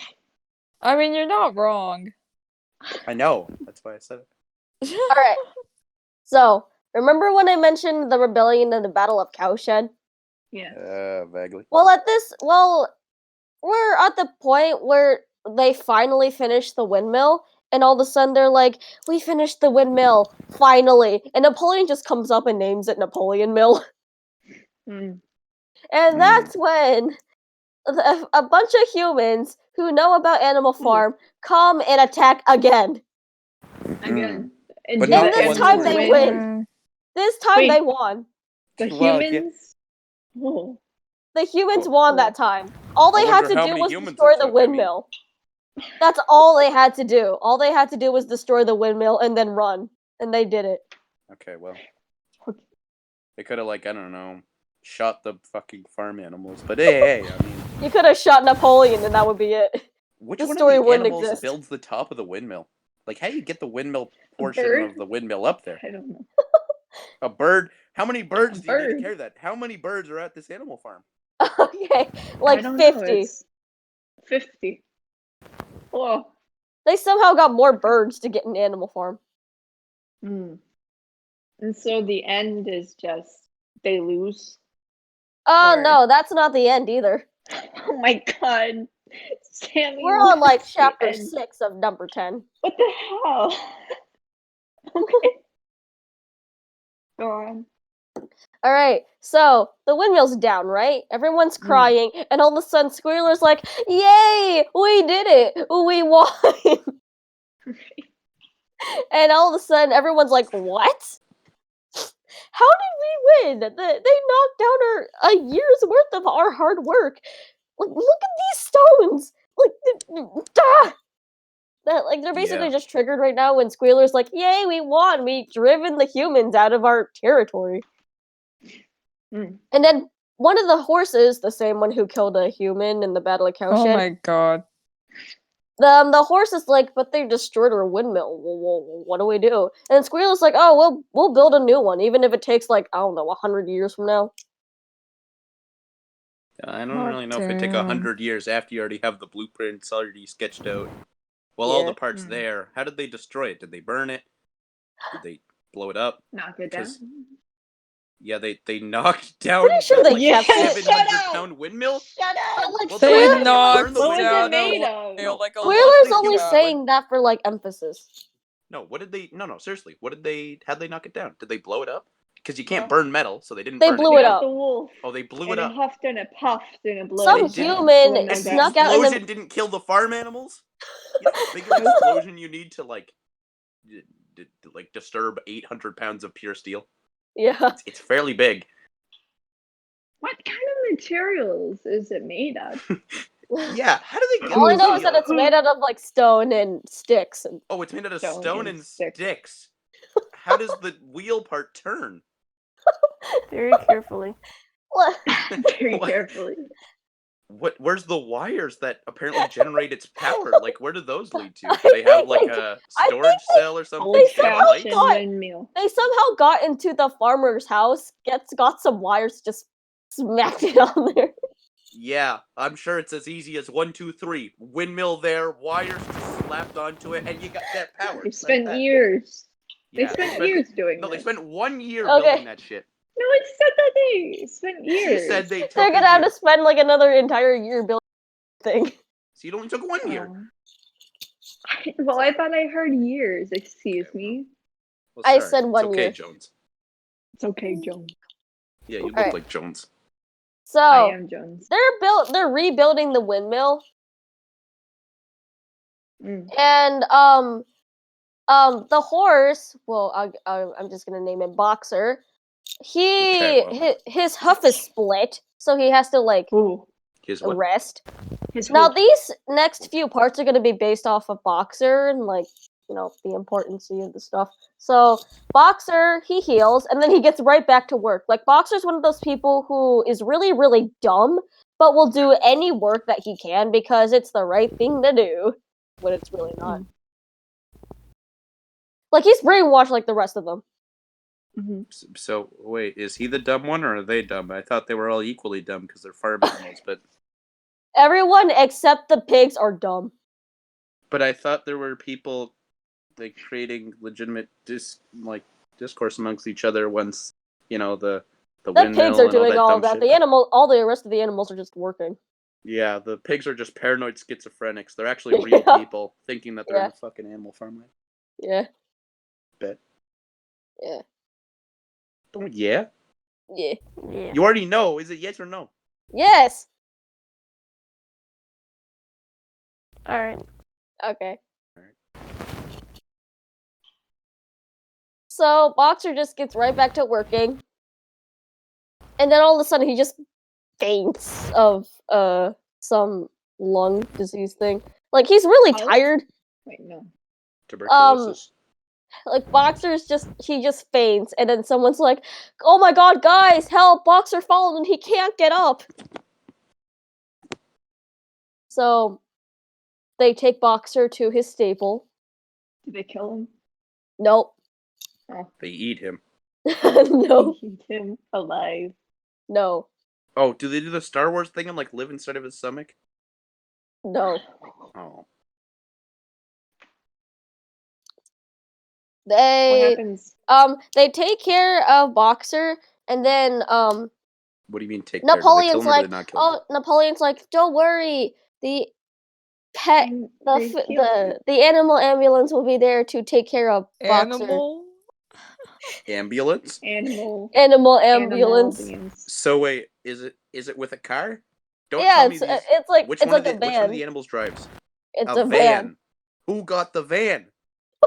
I mean, you're not wrong. I know. That's why I said it. All right. So, remember when I mentioned the rebellion and the Battle of Cowshed? Yeah. Vaguely. Well, we're at the point where they finally finish the windmill, and all of a sudden they're like, "We finished the windmill, finally!" And Napoleon just comes up and names it Napoleon Mill. Mm. And that's when a bunch of humans who know about Animal Farm come and attack again. Again. But And not this once time where they you- win. This time Wait. they won. The Well, yeah. humans. Oh. The humans Oh. won that time. All I they had wonder to how do many was humans destroy it the took. I mean- windmill. That's all they had to do. All they had to do was destroy the windmill and then run. And they did it. Okay, well. They could have, like, I don't know, shot the fucking farm animals. But hey, I mean... You could have shot Napoleon and that would be it. Which The one story of the wouldn't animals exist. builds the top of the windmill? Like, how do you get the windmill portion bird? of the windmill up there? I don't know. A bird? How many birds do you need to bird. carry that? How many birds are at this animal farm? Okay, I like don't know. 50. It's 50. Oh. They somehow got more birds to get in Animal Farm. Mm. And so the end is just they lose. Oh Or- no, that's not the end either. Oh my god. Sammy We're on like wants the chapter end. 6 of number 10. What the hell? Okay. Go on. All right, so the windmill's down, right? Everyone's crying, and all of a sudden, Squealer's like, "Yay, we did it! We won!" And all of a sudden, everyone's like, "What? How did we win? They knocked down a year's worth of our hard work. Like, look at these stones! Like, they're basically Yeah. just triggered right now when Squealer's like, "Yay, we won! We driven the humans out of our territory." Mm. And then one of the horses, the same one who killed a human in the Battle of Oh Cowshed, my god. the horse is like, "But they destroyed our windmill. What do we do?" And Squealer's like, "Oh, we'll build a new one, even if it takes like, I don't know, 100 years from now." I don't Oh, really know if it take damn. 100 years after you already have the blueprints already sketched out. Well, all Yeah. the parts there. How did they destroy it? Did they burn it? Did they blow it up? Knock it down. 'Cause- Yeah, they knocked down Pretty sure the, they like, kept it. 700-pound windmill. Shut up! Like, Well, They they Squealer- knocked burned the What was it down made a of? windmill like a Squealer's they only killed saying that for like emphasis. No, what did they? No, seriously. What did they? How'd they knock it down? Did they blow it up? Because you can't No. burn metal, so they didn't They burn blew it. it They got up. the wolf. Oh, they blew And it it up. huffed and it puffed and it blew Some it down. human Windmill And the down. snuck out in the explosion didn't kill the farm animals. You know how big of an explosion you need to like disturb 800 pounds of pure steel. Yeah. It's fairly big. What kind of materials is it made of? Yeah, how do they get All I the know is that steel? it's made out of like stone and sticks. And Oh, it's made out of Stone stone and and sticks. sticks. How does the wheel part turn? Very carefully. Very What? carefully. Where's the wires that apparently generate its power? Like, where do those lead to? Do they have like a I think storage cell or something? Old Do they have lights? fashioned windmill. they somehow got into the farmer's house, got some wires, just smacked it on there. Yeah, I'm sure it's as easy as 1, 2, 3. Windmill there, wires just slapped onto it, and you got that power. They Like spent that. years. Yeah, They spent years doing No, they this. spent 1 year Okay. building that shit. No, it said that they spent She years. said they took They're a gonna have year. to spend like another entire year building the thing. So it only took 1 year. Well, I thought I heard years. Excuse me. Well, I sorry. said 1 it's okay, year. Jones. It's okay, Jones. Yeah, you look Alright. like Jones. So I am Jones. they're rebuilding the windmill, Mm. and the horse. Well, I'm just gonna name it Boxer. Okay, well. His hoof is split, so he has to like Ooh. Here's what. rest. His Now hoof. these next few parts are gonna be based off of Boxer and like, you know, the importance of the stuff. So Boxer, he heals and then he gets right back to work. Like Boxer's one of those people who is really, really dumb, but will do any work that he can because it's the right thing to do when it's really not. Like he's brainwashed like the rest of them. Mm-hmm. So, wait, is he the dumb one or are they dumb? I thought they were all equally dumb because they're farm animals, but Everyone except the pigs are dumb. I thought there were people like creating legitimate discourse amongst each other once, you know, the The windmill pigs are and all doing that all dumb of that. shit. All the rest of the animals are just working. Yeah, the pigs are just paranoid schizophrenics. They're actually real Yeah. people thinking that they're in a fucking animal farmland. Yeah. Bet. Yeah. Oh, yeah? Yeah. Yeah. You already know. Is it yes or no? Yes. All right. Okay. So Boxer just gets right back to working, and then all of a sudden he just faints of some lung disease thing. Like he's really Oh. tired. Wait, no. Tuberculosis. Like Boxer's he just faints, and then someone's like, "Oh my god, guys, help! Boxer fallen and he can't get up." So they take Boxer to his stable. Did they kill him? Nope. They eat him. No. Eat him alive. No. Oh, do they do the Star Wars thing and like live inside of his stomach? No. Oh. What They happens? they take care of Boxer, and then What do you mean take care? Do they kill him or do they not kill him? Napoleon's like, don't worry, the pet And the they f- heal the animal ambulance will be there to take care of Boxer. Animal? Ambulance? animal Animal animal ambulance. beings. So wait, is it with a car? Don't Yeah, tell me it's these. it's like Which it's one like of a the which one of van. the animals drives? It's A a van. Who got the van?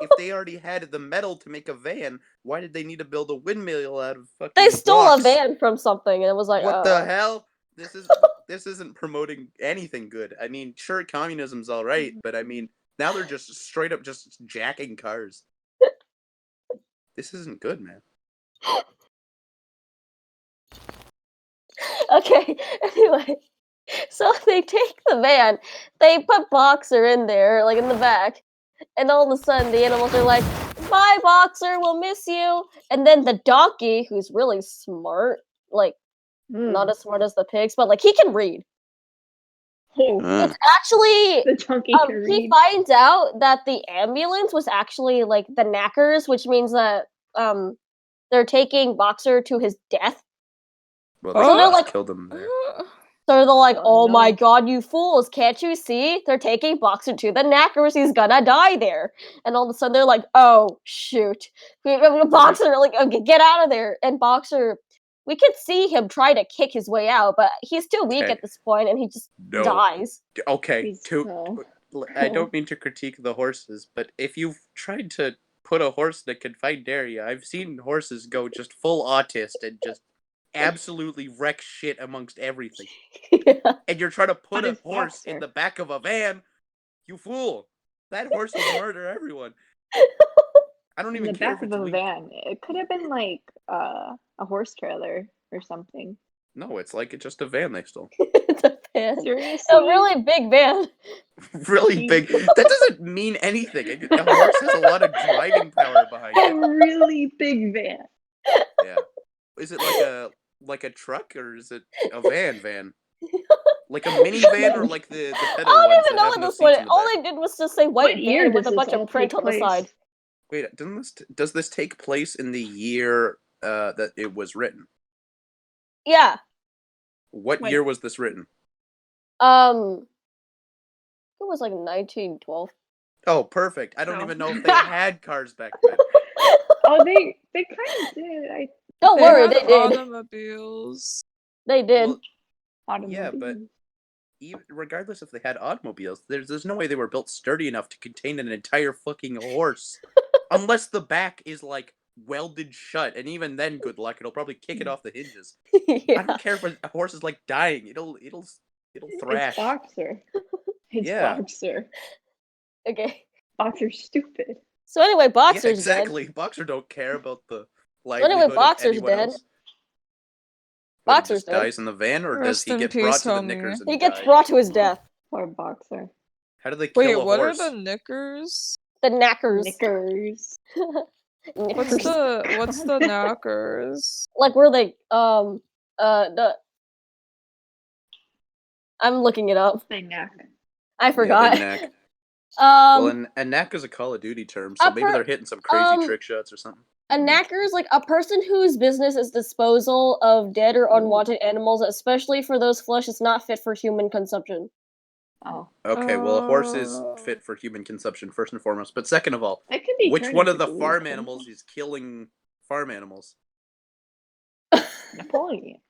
If they already had the metal to make a van, why did they need to build a windmill out of fucking They stole rocks? a van from something, and it was like, What the hell? This isn't promoting anything good. I mean, sure, communism's all right, but I mean, now they're just straight up just jacking cars. This isn't good, man. Okay, anyway. So they take the van, they put Boxer in there, like in the back, and all of a sudden the animals are like, bye, Boxer, we'll miss you. And then the donkey, who's really smart, like, not as smart as the pigs, but like he can read. Oh, It's actually the donkey can he read. finds out that the ambulance was actually like the knackers, which means that they're taking Boxer to his death. Well, So they they're just like, killed him there. so they're like, Oh, oh my no. god, you fools, can't you see? They're taking Boxer to the knackers, he's gonna die there. And all of a sudden they're like, oh shoot. Boxer, like, okay, get out of there. And Boxer, we could see him try to kick his way out, but he's too weak Okay. at this point and he just No. dies. Okay, He's I don't mean to critique the horses, but if you've tried to put a horse in a confined area, I've seen horses go just full autist and just absolutely wreck shit amongst everything. Yeah. And you're trying to put a is horse in Boxer? the back of a van, you fool! That horse will murder everyone. I don't In even the care back if of it's a weak. van. It could have been like a horse trailer or something. No, it's like it's just a van they stole. It's a van. Seriously? A really big van. Really big. That doesn't mean anything. A horse has a lot of driving power behind A it. really big van. Yeah. Is it like a truck or is it a van? Like a minivan or like the I pedal don't ones even that know have at no this seats point. in the All back? they did was just say white What year van does with a this bunch all of print take on the side. place? Wait, does this take place in the year that it was written? Yeah. What Wait. year was this written? It was like 1912. Oh, perfect. I don't Oh. even know if they had cars back then. Oh, they kind of did. Don't They worry, had they did. automobiles. They did. Well, Automobiles. but even regardless if they had automobiles, there's no way they were built sturdy enough to contain an entire fucking horse. Unless the back is like welded shut, and even then, good luck, it'll probably kick it off the hinges. I Yeah. don't care if a horse is like dying; it'll thrash. It's Boxer. It's Yeah. Boxer. Okay. Boxer's stupid. So anyway, Yeah, Boxer's exactly. Boxer don't care about the anyway, livelihood of Boxer's anyone dead. else. But he Boxer's just dead. dies in the van, or does Rest he in get peace, brought to the homie. knickers and He gets die? brought to his death. Poor Boxer. How do they Wait, kill a what horse? are the knickers? The knackers. Knickers. What's the knackers? like where they the I'm looking it up. They knack. I Yeah, forgot. they knack. Well, um and knack is a Call of Duty term, so maybe they're hitting some crazy trick shots or something. a knacker is like a person whose business is disposal of dead or unwanted animals, especially for those flesh is not fit for human consumption. Oh. Okay, well, a horse is fit for human consumption first and foremost, but second of all, It could be which turned one of into the glue, farm couldn't animals it? is killing farm animals? Napoleon.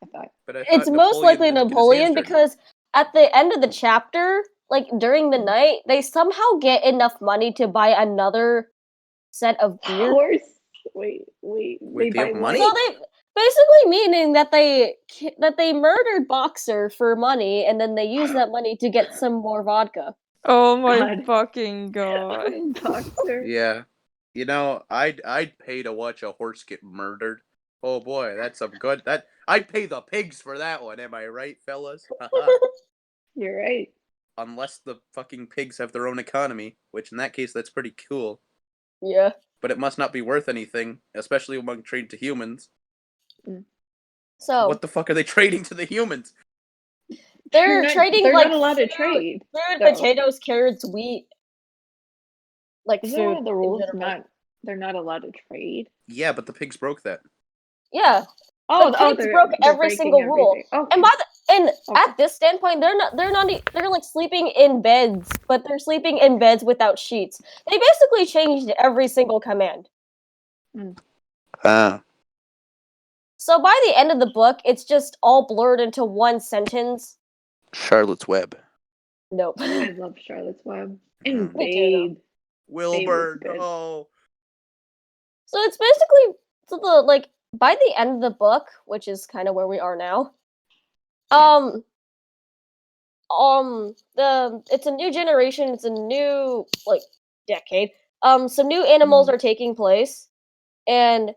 I thought. But I It's thought most likely didn't get his hands Napoleon dirty. because at the end of the chapter, like during the night, they somehow get enough money to buy another set of gear. Horse. Wait. Wait, They they buy have what? money? So they basically meaning that they murdered Boxer for money, and then they use that money to get some more vodka. Oh my God. fucking god. Boxer. Yeah. You know, I'd pay to watch a horse get murdered. Oh boy, that's some good. I'd pay the pigs for that one. Am I right, fellas? You're right. Unless the fucking pigs have their own economy, which in that case that's pretty cool. Yeah. But it must not be worth anything, especially among trade to humans. So What the fuck are they trading to the humans? they're trading They're like not allowed to food, trade. food, though. potatoes, carrots, wheat, like Isn't food. one of the in rules general. not they're not allowed to trade. Yeah, but the pigs broke that. Yeah, Oh, the oh, pigs they're broke they're every breaking single rule. everything. Okay. And Okay. at this standpoint, they're like sleeping in beds, but they're sleeping in beds without sheets. They basically changed every single command. Ah. So by the end of the book, it's just all blurred into one sentence. Charlotte's Web. Nope. I love Charlotte's Web. And Me too, though. Babe. Wilbur, good. no. So it's basically the like by the end of the book, which is kind of where we are now. It's a new generation, it's a new like decade. Some new animals are taking place, and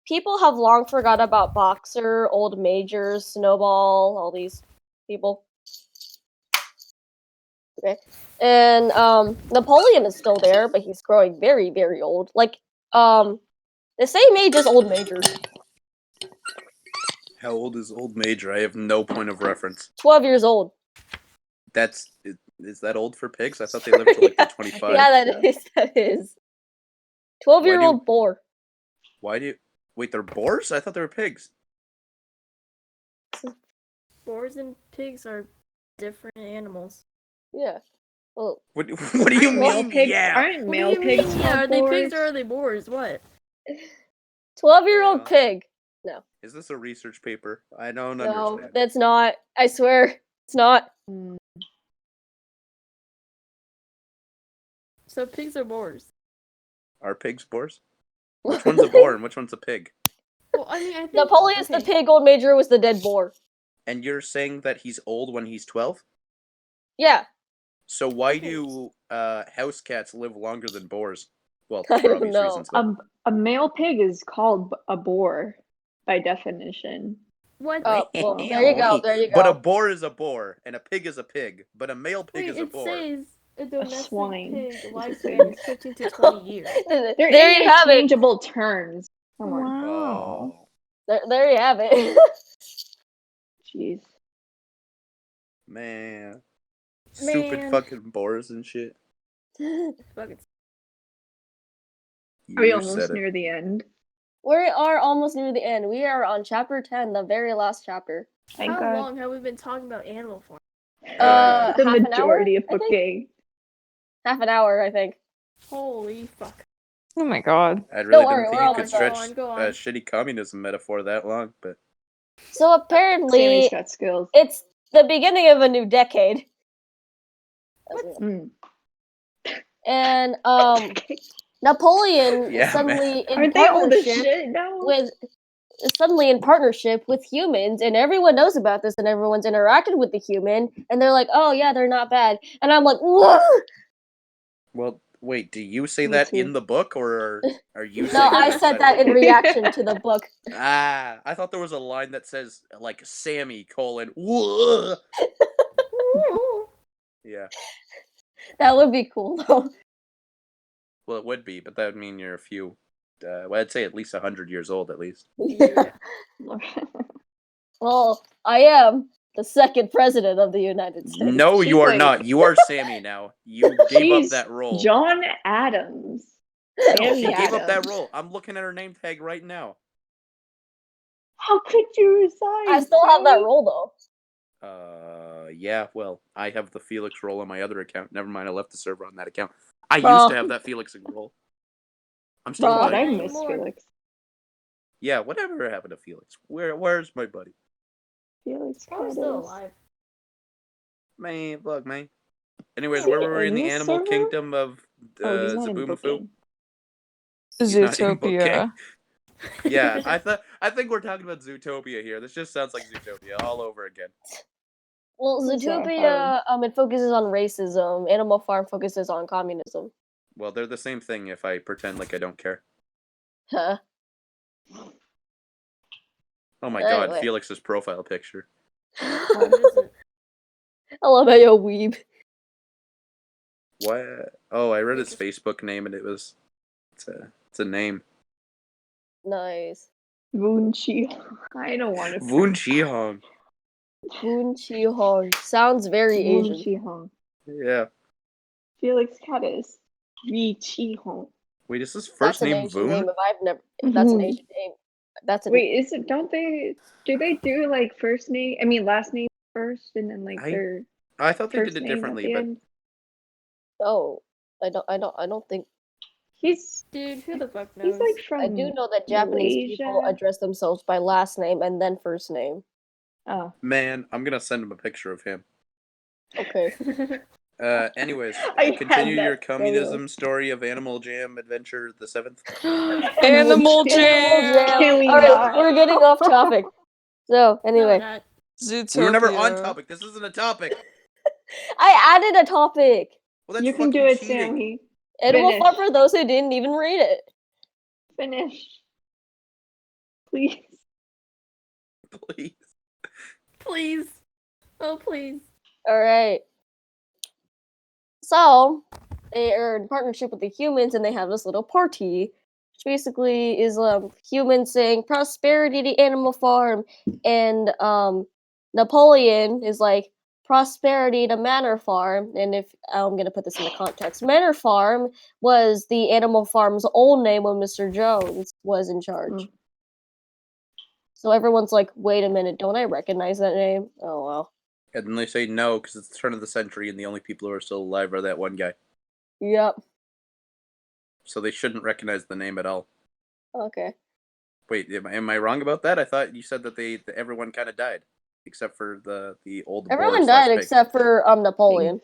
people have long forgot about Boxer, Old Majors, Snowball, all these people. Okay. And Napoleon is still there, but he's growing very, very old. Like the same age as Old Major. How old is Old Major? I have no point of reference. 12 years old. Is that old for pigs? I thought they lived to like Yeah. the 25. Yeah, that is. 12-year-old boar. Why do you... Wait, they're boars? I thought they were pigs. Boars and pigs are different animals. Yeah. Well, What do you Male mean, pigs yeah? aren't What male do you pigs mean? Yeah, are called they boars? pigs or are they boars? What? 12-year-old Yeah. pig. Is this a research paper? I don't No, understand. that's not. I swear, it's not. Mm. So pigs are boars. Are pigs boars? Which one's a boar and which one's a pig? Well, I mean, I think Napoleon's the okay. pig, Old Major was the dead boar. And you're saying that he's old when he's 12? Yeah. So why do house cats live longer than boars? Well, I for don't obvious know. reasons. But... A male pig is called a boar by definition. What? Well, there you go. There you But a go. boar is a boar, and a pig is a pig. But a male pig Wait, is a it boar. says a domestic swine. pig lifespan is 15 to 20 years. They're There you have it. interchangeable terms. Come on. Oh. There you have it. Jeez. Man. Stupid Man. fucking boars and shit. Fucking Are we You almost said it. near the end? We are almost near the end. We are on chapter 10, the very last chapter. Thank How God. long have we been talking about Animal Farm? The half an hour, majority of I think? booking. Half an hour, I think. Holy fuck. Oh my god. I really worry, didn't we're think you almost could done. stretch Go on. a shitty communism metaphor that long, but So apparently, Sammy's got skills. it's the beginning of a new decade. Mm. And Napoleon Yeah, is suddenly in Aren't they old as partnership shit now? with humans, and everyone knows about this, and everyone's interacted with the human, and they're like, "Oh yeah, they're not bad," and I'm like, "Whoa!" well, wait, do you say Me that too. in the book, or are you No, saying I that said outside that of in the book? reaction to the book. Ah, I thought there was a line that says, like, Sammy, Whoa. Yeah, That would be cool, though. well, it would be, but that would mean you're a few, well, I'd say at least 100 years old, at least. Yeah. Well, I am the second president of the United States. No, you She's are like- not. You are Sammy now. You gave up She's that role. John Adams. No, Sammy she gave up that Adams. role. I'm looking at her name tag right now. How could you resign? I still have that Sammy? role, though. Yeah, well, I have the Felix role on my other account. Never mind, I left the server on that account. I used Bruh. to have that Felix role. I'm still Bruh. God, I buddy. miss More. Felix. Yeah, whatever happened to Felix? Where's my buddy? Felix Probably still Cottis. alive. Man, fuck, man. Anyways, Is he where were we in the this animal server? kingdom of Oh, he's not in Zaboomafoo? booking. He's not in Zootopia. Yeah, I think we're talking about Zootopia here. This just sounds like Zootopia all over again. Well, What's that Zootopia, it focuses on racism. Animal Farm focuses on communism. Well, they're the same thing if I pretend like I don't care. Huh. Oh my god, Anyway. Felix's profile picture. What is it? I love how you weeb. What? Oh, I read his Facebook name and it's a name. Nice. Woon Chi. I don't want to. Woon Chi-hong. Boon Chi Hong. Sounds very Woon Asian. Chi Hong. Yeah. Felix Cottis. Yi Chi Hong. Wait, is this That's first an name Asian name. Voon? If I've never, that's an Asian name. That's an. Wait, is it? Don't they? Do they do like first name? I mean, last name first, and then like I their I thought they first did it name at differently, the but end? Oh, I don't think. He's Dude, who the fuck he's knows? like I do from know that Japanese people Malaysia. address themselves by last name and then first name. Oh, man, I'm gonna send him a picture of him. Okay. Anyways, I had continue that your so communism story of Animal Jam Adventure the 7th. Animal Animal Jam. Can we All right, not? we're getting off topic. So No, anyway, not. We were never on Zootopia. topic. This isn't a topic. I added a topic. Well, that's You can do fucking it, cheating. Sammy. Animal Finish. Farm for those who didn't even read it. Finish, please. Please. Please. Oh, please. All right. So they are in partnership with the humans, and they have this little party, which basically is humans saying "prosperity to Animal Farm," and Napoleon is like "prosperity to Manor Farm." And if I'm gonna put this into context, Manor Farm was the Animal Farm's old name when Mr. Jones was in charge. Mm. So everyone's like, "Wait a minute, don't I recognize that name?" Oh well. And then they say no because it's the turn of the century and the only people who are still alive are that one guy. Yep. So they shouldn't recognize the name at all. Okay. Wait, am I wrong about that? I thought you said that everyone kind of died, except for the old boar Everyone slash died pig. except for Napoleon.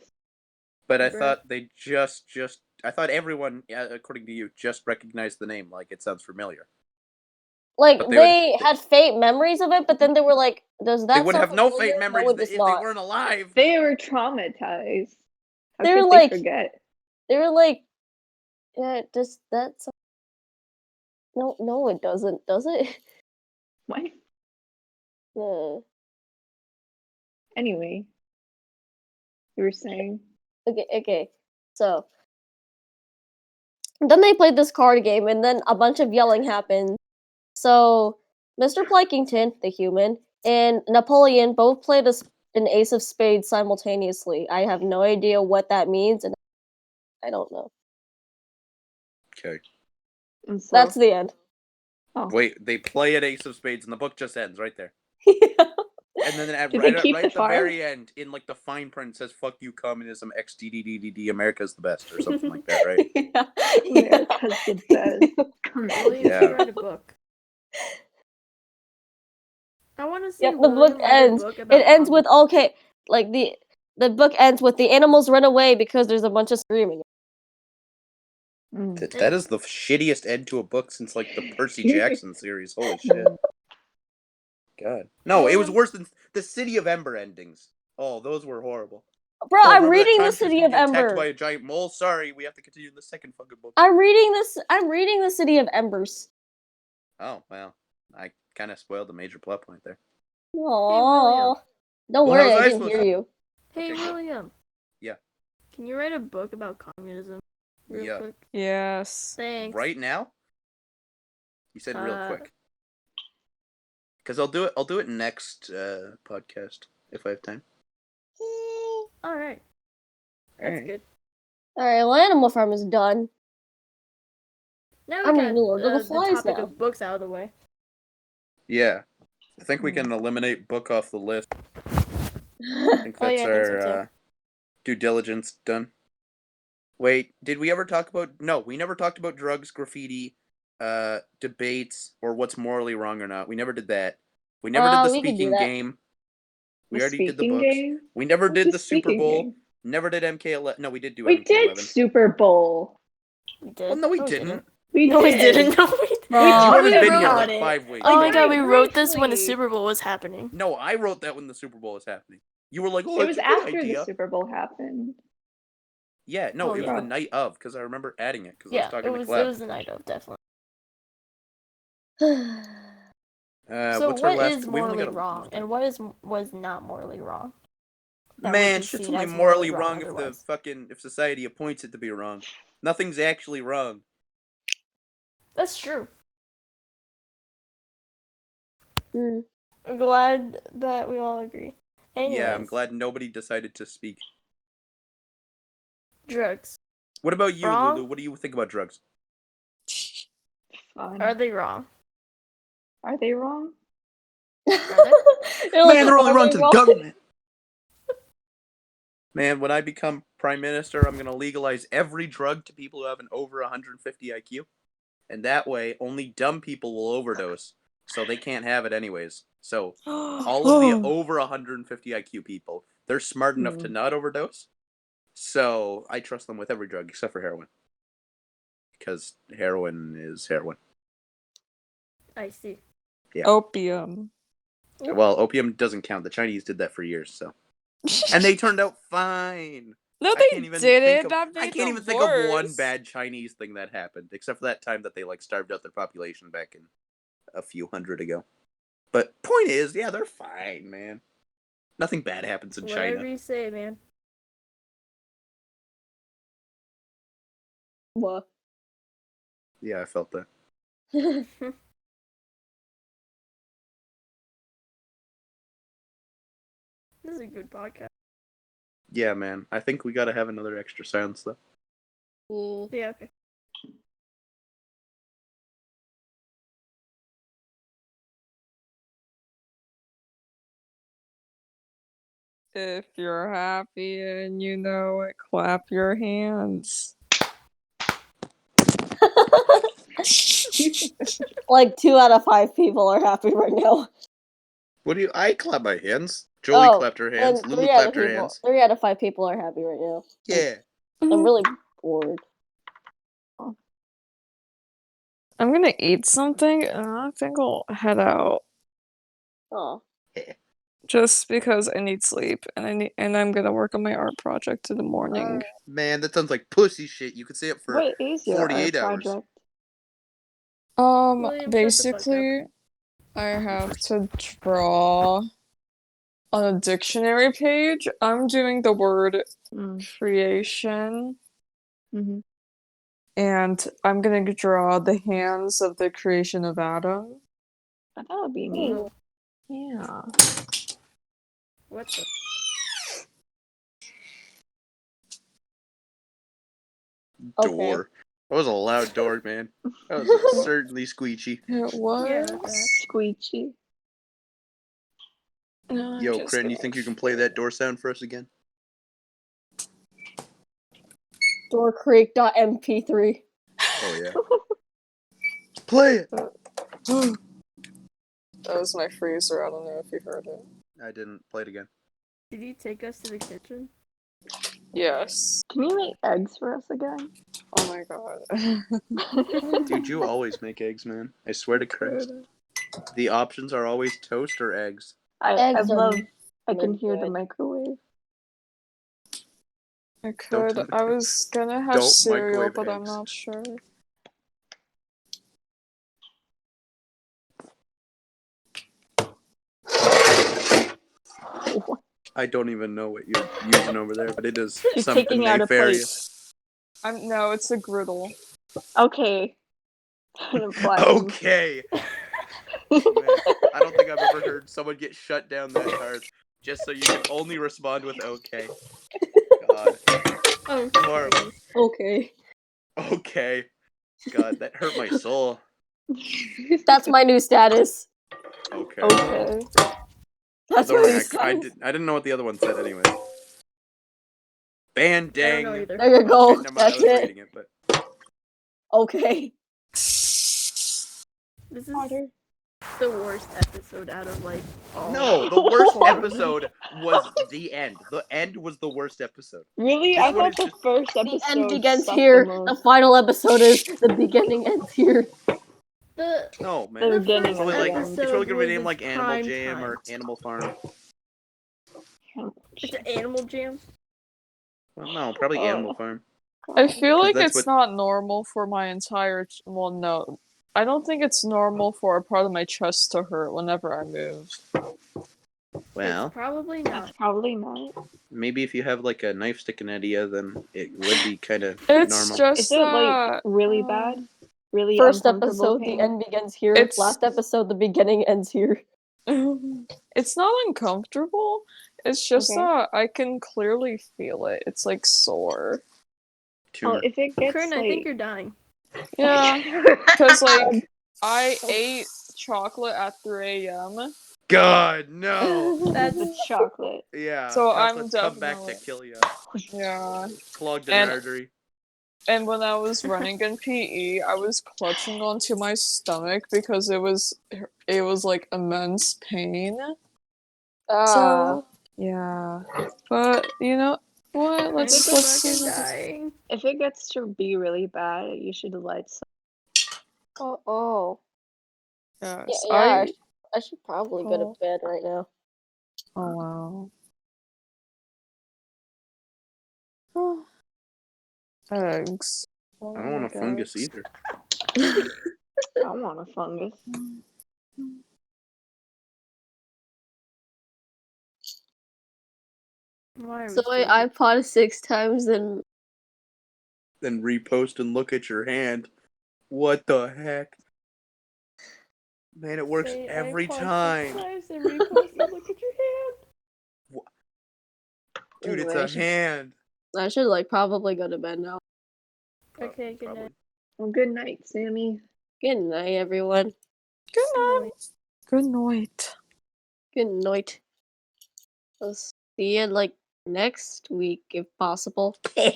But I Right. thought they I thought everyone, according to you, just recognized the name. Like it sounds familiar. Like But they had faint memories of it, but then they were like, "Does that They would sound have no familiar?" faint No, memories it does if they not. weren't alive. They were traumatized. How They were could like- they forget? They were like, "Yeah, does that sound?" No, it doesn't. Does it? What? Yeah. Anyway, you were saying. Okay. So then they played this card game, and then a bunch of yelling happened. So Mr. Plankington, the human, and Napoleon both played an ace of spades simultaneously. I have no idea what that means, and I don't know. Okay. And so, That's the end. oh. Wait, they play at Ace of Spades, and the book just ends right there. And then Did they keep right the at the file? very end, in like the fine print, says "Fuck you, communism, XDDDDD, America's the best" or something like that, right? America's the best. William Yeah. should write a book. I want to see Yep, the William book write a ends. book about It ends with communism. okay, like the book ends with the animals run away because there's a bunch of screaming. Mm. That is the shittiest end to a book since like the Percy Jackson series. Holy shit. God. No, it was worse than the City of Ember endings. Oh, those were horrible. Bro, Oh, I'm remember that reading time the she was City gonna of get attacked Ember. by a giant mole? Sorry, we have to continue the second fucking book. I'm reading the City of Embers. Oh, well. I kind of spoiled the major plot point there. Aww. Don't Well, how worry, was I I didn't supposed hear to- you. Hey, Okay, good. William. Yeah. Can you write a book about communism? Real Yeah. quick. Yes. Thanks. Right now? You said real Uh, quick. Because I'll do it next podcast if I have time. All right. That's Alright. good. Alright, well, Animal Farm is done. Now I'm we reading got Lord of the the Flies topic now. of books out of the way. Yeah. I think we can eliminate book off the list. I think Oh, that's yeah, I think so, our too. due diligence done. Wait, did we ever talk about... No, we never talked about drugs, graffiti, debates, or what's morally wrong or not. We never did that. We never did the We can do speaking that. game. We The already did the speaking books. game? We never What's did a the Super speaking Bowl. game? Never did MK11. No, we did do We did MK11. Super Bowl. We did. Well, no, we we didn't. We No, we did. didn't. No, we didn't. You Oh, haven't we been wrote here about like it. 5 weeks. Oh my Like, god, very we wrote this when the briefly. Super Bowl was happening. No, I wrote that when the Super Bowl was happening. You were like, oh, It that's was a good after idea. the Super Bowl happened. Yeah, no, Oh, it was yeah. the night of, because I remember adding it, because I was Yeah, talking it to was Cleb. the night of, definitely. So what's our what last... is we only morally got a- wrong, and what was not morally wrong? That would Man, be shit's seen only as morally wrong if otherwise. if society appoints it to be wrong. Nothing's actually wrong. That's true. Hmm. I'm glad that we all agree. Anyways, Yeah, I'm glad nobody decided to speak. drugs. What about you, Wrong? Lulu? What do you think about drugs? Fun. Are they wrong? Are they wrong? You're Man, they're only "Are wrong they to the wrong?" government. Man, when I become prime minister, I'm gonna legalize every drug to people who have an over 150 IQ, and that way, only dumb people will overdose, so they can't have it anyways. So all of the over 150 IQ people, they're smart enough to not overdose. So I trust them with every drug except for heroin, because heroin is heroin. I see. Opium. Well, opium doesn't count. The Chinese did that for years, so and they turned out fine. No, I they can't even didn't. think of That I made can't them even think of one worse. bad Chinese thing that happened, except for that time that they like starved out their population back in a few hundred ago. But point is, yeah, they're fine, man. Nothing bad happens in Whatever China. you say, man. What? Yeah, I felt that. This is a good podcast. Yeah, man. I think we gotta have another extra silence though. Yeah, okay. If you're happy and you know it, clap your hands. Like 2 out of 5 people are happy right now. What do you? I clap my hands. Jolie clapped her hands. And Lulu clapped her hands. 3 out of 5 people are happy right now. Yeah. I'm really bored. I'm gonna eat something and I think I'll head out. Oh. Just because I need sleep and I'm gonna work on my art project in the morning. Man, that sounds like pussy shit. You could say it for What is your art 48 hours. project? William, shut the fuck Basically, I have to draw on a dictionary page. I'm doing the word creation, Mm-hmm. and I'm gonna draw the hands of the creation of Adam. That would be neat. Ooh. Yeah. What the? Door. That was a loud door, man. That was certainly squeaky. It was. Yeah, okay. Squeechy. No, I'm Yo, just Crin, you gonna think you can play that door sound for us again? Doorcreek.mp3. Oh yeah. Play it. That was my freezer. I don't know if you heard it. I didn't play it again. Did you take us to the kitchen? Yes. Can you make eggs for us again? Oh my god. Dude, you always make eggs, man. I swear to Christ. The options are always toast or eggs. I Eggs are love. I really can hear the good. microwave. I Don't could. tell me I to- was gonna have Don't cereal, microwave but I'm eggs. not sure. I don't even know what you're using over there, but it is She's something taking out a nefarious. No, it's a griddle. Okay. Okay. Man, I don't think I've ever heard someone get shut down that hard just so you can only respond with okay. God. Oh, Horrible. Okay. Okay. God, that hurt my soul. That's my new status. Okay. Okay. That's Don't my worry, new I status. didn't know what the other one said anyway. I don't know Bandang. either. There you go. Okay, never mind, I That's was it. reading it, but Okay. This is the worst episode out of like all. no, the worst episode was the end. The end was the worst episode. Really? This I one thought is the just- first The episode end begins sucked here. the The most. final episode is the beginning ends here. The No, The man. beginning It's of really the like end. it's really gonna be was named its like Animal prime Jam or time. Animal Farm. It's an Animal Jam. Well, no, probably Animal Farm. I feel like that's it's what- not normal for my entire. Well, no. I don't think it's normal for a part of my chest to hurt whenever I move. Well, It's probably That's not. probably not. maybe if you have like a knife sticking out of you, then it would be kind of It's normal. just Is it like really bad? Really First uncomfortable episode, pain? the end begins here. It's- Last episode, the beginning ends here. It's not uncomfortable. It's just Okay. that I can clearly feel it. It's like sore. Well, if it gets Corinne, I like think you're dying. Yeah, because like I ate chocolate at 3 a.m. God, no. That's The chocolate. Yeah, So I'm chocolates come back to definitely kill you. yeah. Clogged an And artery. and when I was running in PE, I was clutching onto my stomach because it was like immense pain. So yeah, but you know what? I'm Let's fucking see. What this... dying. If it gets to be really bad, you should light some. oh. Yes, Yeah, I should probably go to Oh. bed right now. Oh wow. Eggs. I don't want a fungus Eggs. either. I want a fungus. Why are we So still I iPod 6 times and Then repost and look at your hand. What the heck? Man, it works say every iPod 6 time. times and repost and look at your hand? Dude, it's Anyway, a hand. I should like probably go to bed now. Okay, good night. Well, good night, Sammy. Good night, everyone. Good night. Good night. Good night. I'll see you like next week if possible. We're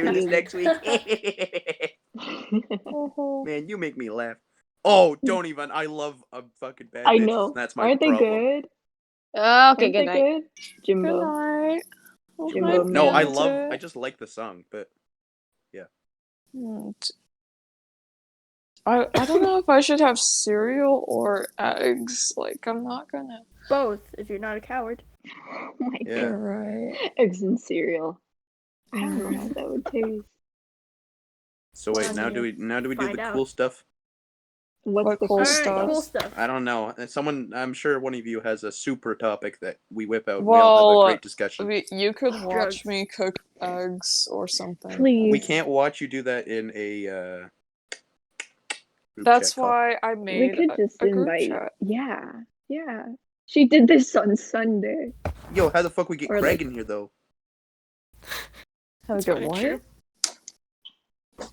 doing this next week. Oh. Man, you make me laugh. Oh, don't even. I love fucking bad I bitches. know. That's my Aren't they problem. good? Okay, Aren't good they night. good? Good Jimbo. night. Jimbo No, I man. love. I just like the song, but I don't know if I should have cereal or eggs. Like I'm not gonna. Both, if you're not a coward. Oh my yeah. You're right. god. Eggs and cereal. I don't know how that would taste. So wait, Well, now you do we do find the out. cool stuff? What's What the cool cool stuff? Alright, cool stuff? stuff. I don't know. Someone, I'm sure one of you has a super topic that we whip out. And we all have a Well, great discussion. you could watch Drugs. me cook eggs or something. Please. We can't watch you do that in a group That's chat call. why I We made could just a group invite. chat. Yeah. Yeah. She did this on Sunday. Yo, how the fuck we get Or, Craig like- in here though? Have a That's good kinda one. true.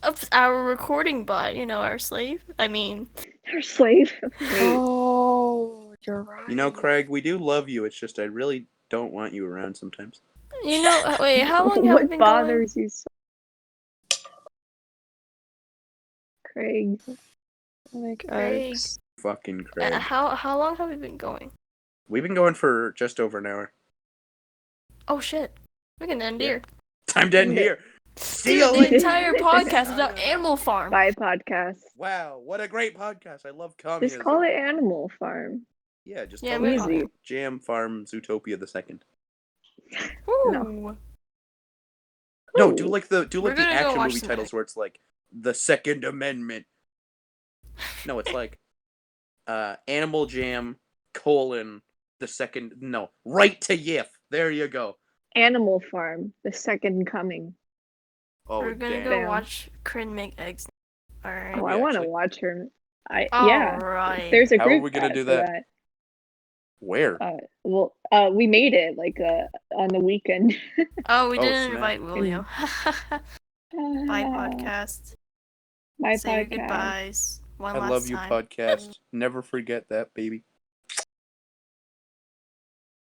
Oops, our recording bot, our slave. I mean, Her slave. Wait. Oh, you're right. You know, Craig, we do love you. It's just I really don't want you around sometimes. wait, how long have we What been going? bothers you so? Craig. Make Craig. eggs. Fucking Craig. How long have we been going? We've been going for just over an hour. Oh shit. We can end Yeah. here. Time to end End it. here. See you Dude, the later. entire podcast is about Animal Farm. Bye, podcast. Wow, what a great podcast. I love Just communism. call it Animal Farm. Yeah, just Yeah, call we- it Easy. Jam Farm Zootopia the Second. Ooh. No. No, do like the We're gonna go action watch movie some titles where it's like the Second Amendment. No, it's like Animal Jam : the second right to Yif. There you go. Animal Farm. The Second Coming. Oh We're gonna damn. go Damn. watch Crin make eggs. Alright. Oh, we I want to actually? watch her. Yeah. Alright. There's a How are group we gonna chat do for that? Where? we made it like on the weekend. Oh, we Oh, didn't snap. invite William. Bye, podcast. Bye, Say your podcast. goodbyes. One I last love you, time. podcast. Never forget that, baby.